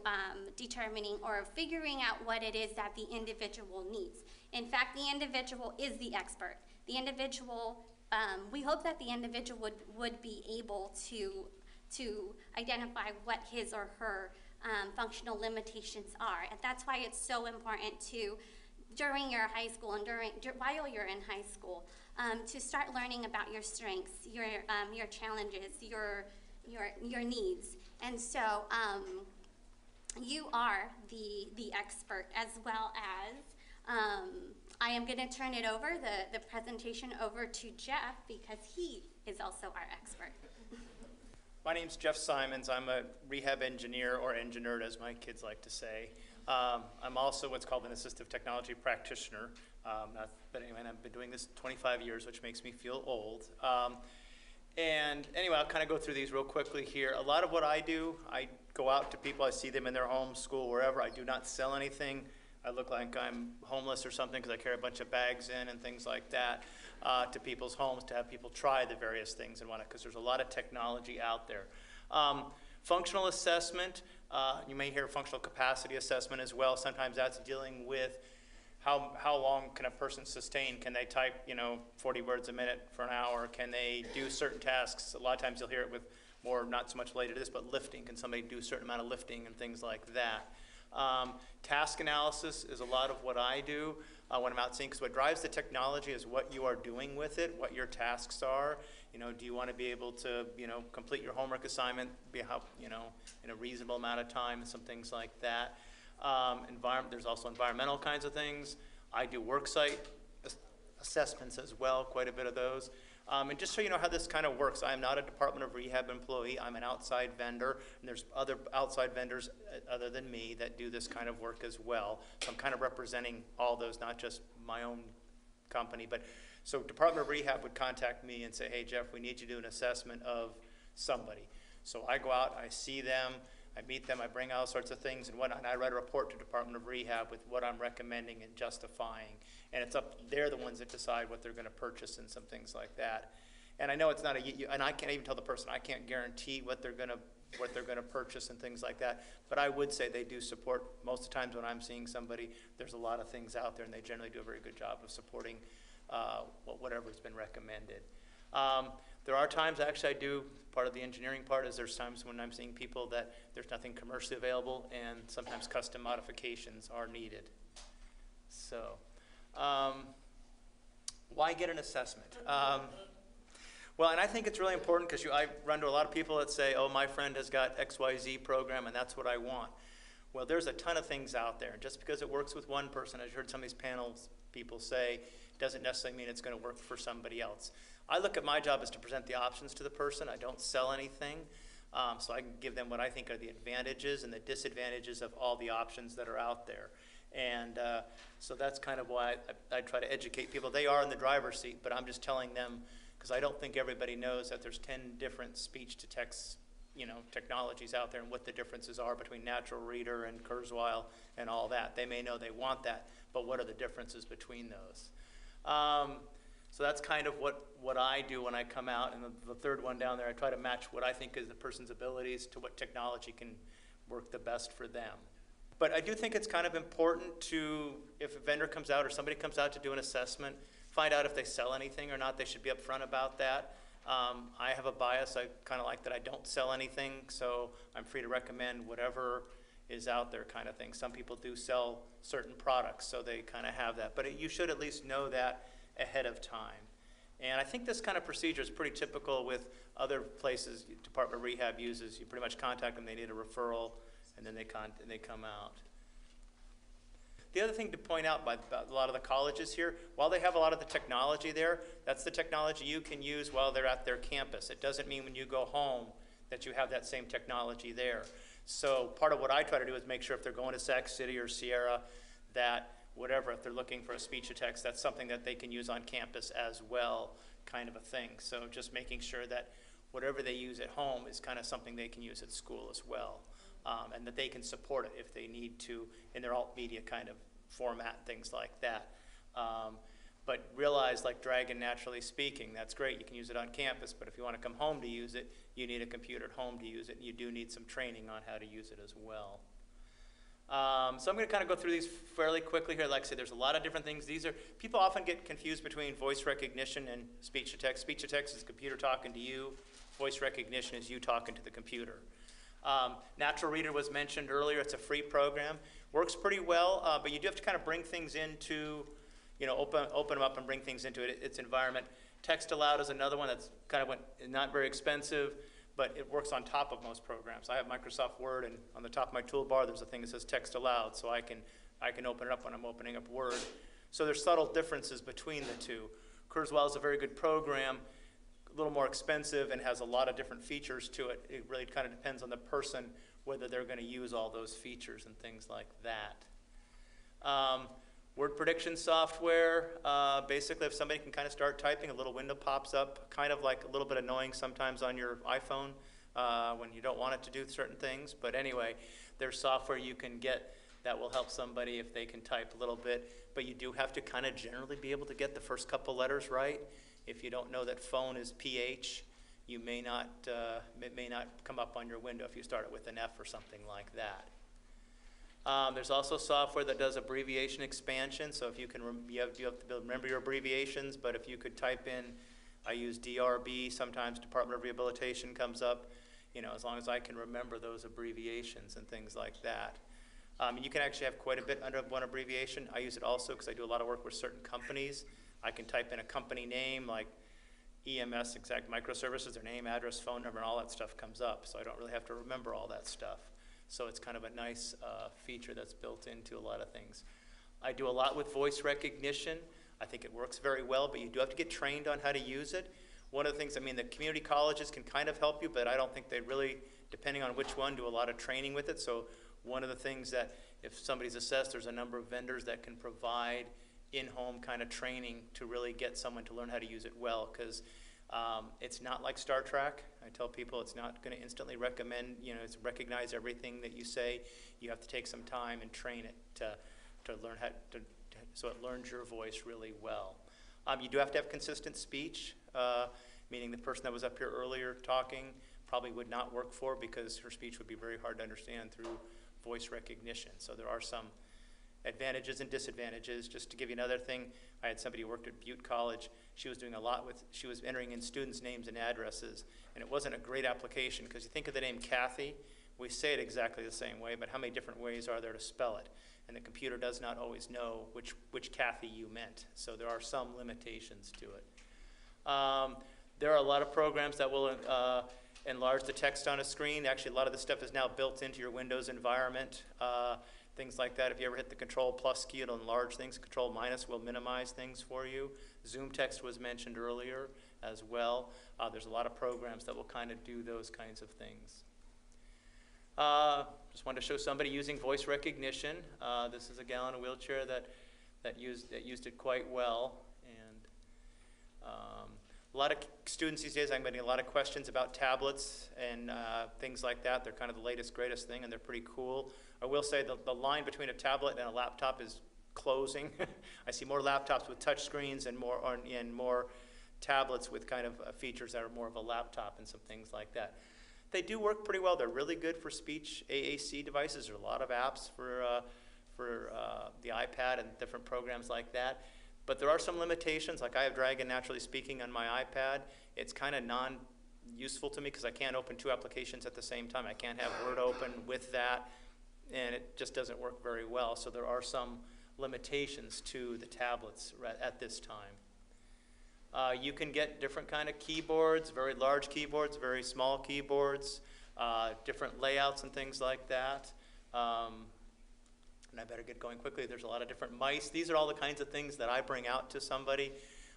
determining or figuring out what it is that the individual needs. In fact, the individual is the expert. The individual, we hope that the individual would be able to identify what his or her functional limitations are. And that's why it's so important to, during your high school and while you're in high school, to start learning about your strengths, your challenges, your needs. And so you are the expert, as well as I am going to turn it over, the presentation over to Jeff, because he is also our expert. My name's Jeff Simons. I'm a rehab engineer, or engineer as my kids like to say. I'm also what's called an assistive technology practitioner. But anyway, I've been doing this 25 years, which makes me feel old. And anyway, I'll kind of go through these real quickly here. A lot of what I do, I go out to people, I see them in their home, school, wherever. I do not sell anything. I look like I'm homeless or something because I carry a bunch of bags in and things like that. to people's homes to have people try the various things and whatnot, because there's a lot of technology out there. Functional assessment, you may hear functional capacity assessment as well. Sometimes that's dealing with how long can a person sustain? Can they type, 40 words a minute for an hour? Can they do certain tasks? A lot of times you'll hear it with more, not so much related to this, but lifting. Can somebody do a certain amount of lifting and things like that? Task analysis is a lot of what I do when I'm out seeing, because what drives the technology is what you are doing with it, what your tasks are. Do you want to be able to, complete your homework assignment, in a reasonable amount of time, and some things like that. There's also environmental kinds of things. I do worksite assessments as well, quite a bit of those. And just so you know how this kind of works, I am not a Department of Rehab employee. I'm an outside vendor, and there's other outside vendors other than me that do this kind of work as well. So I'm kind of representing all those, not just my own company. But so Department of Rehab would contact me and say, hey, Jeff, we need you to do an assessment of somebody. So I go out, I see them, I meet them, I bring all sorts of things and whatnot, and I write a report to Department of Rehab with what I'm recommending and justifying. And it's up, they're the ones that decide what they're going to purchase and some things like that. And I know it's not and I can't even tell the person, I can't guarantee what they're going to purchase and things like that. But I would say they do support, most of the times when I'm seeing somebody, there's a lot of things out there, and they generally do a very good job of supporting whatever's been recommended. There are times, actually, I do, part of the engineering part is there's times when I'm seeing people that there's nothing commercially available, and sometimes custom modifications are needed. So, why get an assessment? Well, and I think it's really important because I run to a lot of people that say, oh, my friend has got XYZ program and that's what I want. Well, there's a ton of things out there. Just because it works with one person, as you heard some of these panels people say, doesn't necessarily mean it's going to work for somebody else. I look at my job as to present the options to the person. I don't sell anything. So I can give them what I think are the advantages and the disadvantages of all the options that are out there. And so that's kind of why I try to educate people. They are in the driver's seat, but I'm just telling them, because I don't think everybody knows that there's 10 different speech-to-text technologies out there and what the differences are between Natural Reader and Kurzweil and all that. They may know they want that, but what are the differences between those? So that's kind of what I do when I come out. And the third one down there, I try to match what I think is the person's abilities to what technology can work the best for them. But I do think it's kind of important to, if a vendor comes out or somebody comes out to do an assessment, find out if they sell anything or not. They should be upfront about that. I have a bias. I kind of like that I don't sell anything, so I'm free to recommend whatever is out there kind of thing. Some people do sell certain products, so they kind of have that. But you should at least know that ahead of time. And I think this kind of procedure is pretty typical with other places Department of Rehab uses. You pretty much contact them, they need a referral, and then they come out. The other thing to point out by a lot of the colleges here, while they have a lot of the technology there, that's the technology you can use while they're at their campus. It doesn't mean when you go home that you have that same technology there. So part of what I try to do is make sure if they're going to Sac City or Sierra, that whatever, if they're looking for a speech-to-text, that's something that they can use on campus as well, kind of a thing. So just making sure that whatever they use at home is kind of something they can use at school as well. And that they can support it if they need to in their alt media kind of format and things like that. But realize, like Dragon Naturallyspeaking, that's great, you can use it on campus, but if you want to come home to use it, you need a computer at home to use it, and you do need some training on how to use it as well. So I'm going to kind of go through these fairly quickly here. Like I said, there's a lot of different things. People often get confused between voice recognition and speech-to-text. Speech-to-text is computer talking to you. Voice recognition is you talking to the computer. Natural Reader was mentioned earlier. It's a free program. Works pretty well, but you do have to kind of bring things into, open them up and bring things into its environment. Text Aloud is another one that's kind of not very expensive, but it works on top of most programs. I have Microsoft Word, and on the top of my toolbar, there's a thing that says Text Aloud, so I can open it up when I'm opening up Word. So there's subtle differences between the two. Kurzweil is a very good program, a little more expensive, and has a lot of different features to it. It really kind of depends on the person whether they're going to use all those features and things like that. Word prediction software, basically if somebody can kind of start typing, a little window pops up, kind of like a little bit annoying sometimes on your iPhone when you don't want it to do certain things. But anyway, there's software you can get that will help somebody if they can type a little bit. but you do have to kind of generally be able to get the first couple letters right. If you don't know that phone is PH, you may not, it may not come up on your window if you start it with an F or something like that. There's also software that does abbreviation expansion, so if you can, you have to be able to remember your abbreviations, but if you could type in, I use DRB, sometimes Department of Rehabilitation comes up, you know, as long as I can remember those abbreviations and things like that. You can actually have quite a bit under one abbreviation. I use it also because I do a lot of work with certain companies. I can type in a company name like EMS, Exact Microservices, their name, address, phone number, and all that stuff comes up, so I don't really have to remember all that stuff. So it's kind of a nice feature that's built into a lot of things. I do a lot with voice recognition. I think it works very well, but you do have to get trained on how to use it. One of the things, I mean, the community colleges can kind of help you, but I don't think they really, depending on which one, do a lot of training with it. So one of the things that if somebody's assessed, there's a number of vendors that can provide in-home kind of training to really get someone to learn how to use it well, because it's not like Star Trek. I tell people it's not going to instantly recommend, you know, it's recognize everything that you say. You have to take some time and train it to learn how to so it learns your voice really well. You do have to have consistent speech, meaning the person that was up here earlier talking probably would not work for, because her speech would be very hard to understand through voice recognition. So there are some advantages and disadvantages. Just to give you another thing, I had somebody who worked at Butte College. She was doing a lot with, she was entering in students' names and addresses, and it wasn't a great application, because you think of the name Kathy, we say it exactly the same way, but how many different ways are there to spell it? And the computer does not always know which Kathy you meant, so there are some limitations to it. There are a lot of programs that will enlarge the text on a screen. Actually, a lot of this stuff is now built into your Windows environment. Things like that. If you ever hit the Control plus key, it'll enlarge things. Control minus will minimize things for you. Zoom text was mentioned earlier as well. There's a lot of programs that will kind of do those kinds of things. Just wanted to show somebody using voice recognition. This is a gal in a wheelchair that used it quite well. And a lot of students these days, I'm getting a lot of questions about tablets and things like that. They're kind of the latest, greatest thing, and they're pretty cool. I will say the line between a tablet and a laptop is closing. I see more laptops with touch screens and more tablets with kind of features that are more of a laptop and some things like that. They do work pretty well. They're really good for speech AAC devices. There are a lot of apps for the iPad and different programs like that. But there are some limitations. Like I have Dragon Naturallyspeaking on my iPad. It's kind of non-useful to me because I can't open two applications at the same time. I can't have Word open with that, and it just doesn't work very well. So there are some limitations to the tablets at this time. You can get different kind of keyboards, very large keyboards, very small keyboards, different layouts and things like that. And I better get going quickly. There's a lot of different mice. These are all the kinds of things that I bring out to somebody.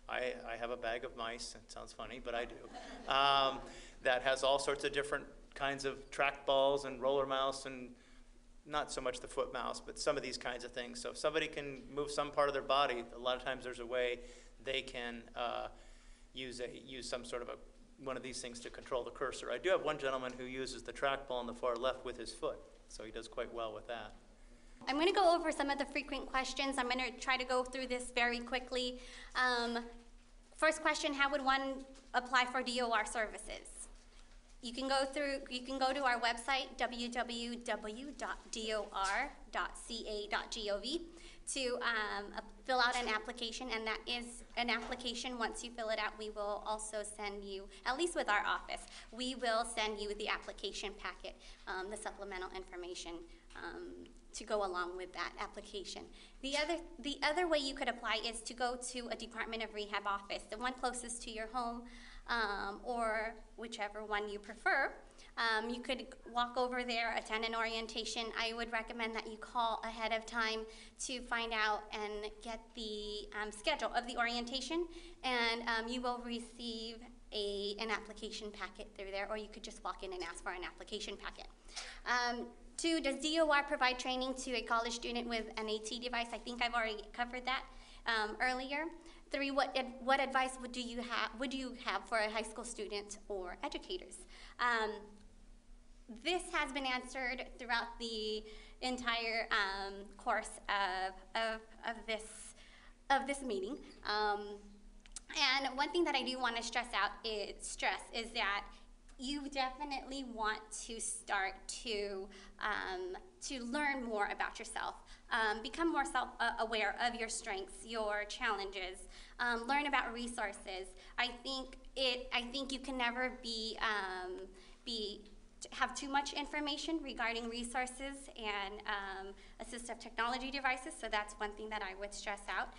I have a bag of mice. It sounds funny, but I do. That has all sorts of different kinds of trackballs and roller mouse, and not so much the foot mouse, but some of these kinds of things. So if somebody can move some part of their body, a lot of times there's a way they can use some sort of one of these things to control the cursor. I do have one gentleman who uses the trackball on the far left with his foot, so he does quite well with that. I'm going to go over some of the frequent questions. I'm going to try to go through this very quickly. First question, how would one apply for DOR services? You can go to our website, www.dor.ca.gov, to fill out an application, and that is an application. Once you fill it out, we will also send you, at least with our office, we will send you the application packet, the supplemental information to go along with that application. The other way you could apply is to go to a Department of Rehab office, the one closest to your home, or whichever one you prefer. You could walk over there, attend an orientation. I would recommend that you call ahead of time to find out and get the schedule of the orientation, and you will receive an application packet through there, or you could just walk in and ask for an application packet. 2, does DOR provide training to a college student with an AT device? I think I've already covered that earlier. 3, what advice would you have for a high school student or educators? This has been answered throughout the entire course of this this meeting. And one thing that I do want to stress is that you definitely want to start to learn more about yourself, become more self-aware of your strengths, your challenges, learn about resources. I think you can never have too much information regarding resources and assistive technology devices, so that's one thing that I would stress out.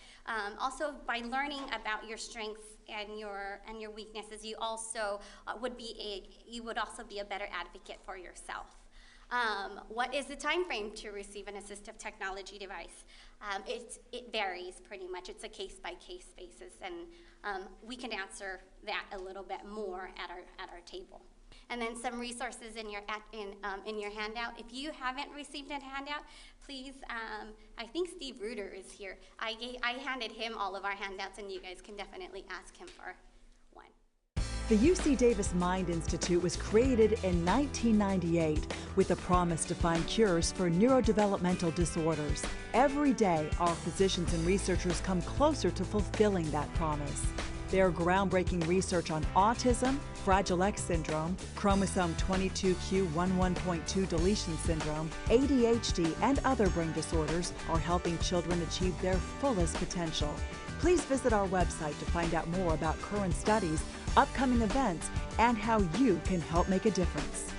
Also, by learning about your strengths and your weaknesses, you would also be a better advocate for yourself. What is the time frame to receive an assistive technology device? It varies pretty much. It's a case-by-case basis, and we can answer that a little bit more at our table. And then some resources in your handout. If you haven't received a handout, please, I think Steve Reuter is here. I handed him all of our handouts, and you guys can definitely ask him for one. The UC Davis Mind Institute was created in 1998 with a promise to find cures for neurodevelopmental disorders. Every day, our physicians and researchers come closer to fulfilling that promise. Their groundbreaking research on autism, Fragile X syndrome, chromosome 22q11.2 deletion syndrome, ADHD, and other brain disorders are helping children achieve their fullest potential. Please visit our website to find out more about current studies, upcoming events, and how you can help make a difference.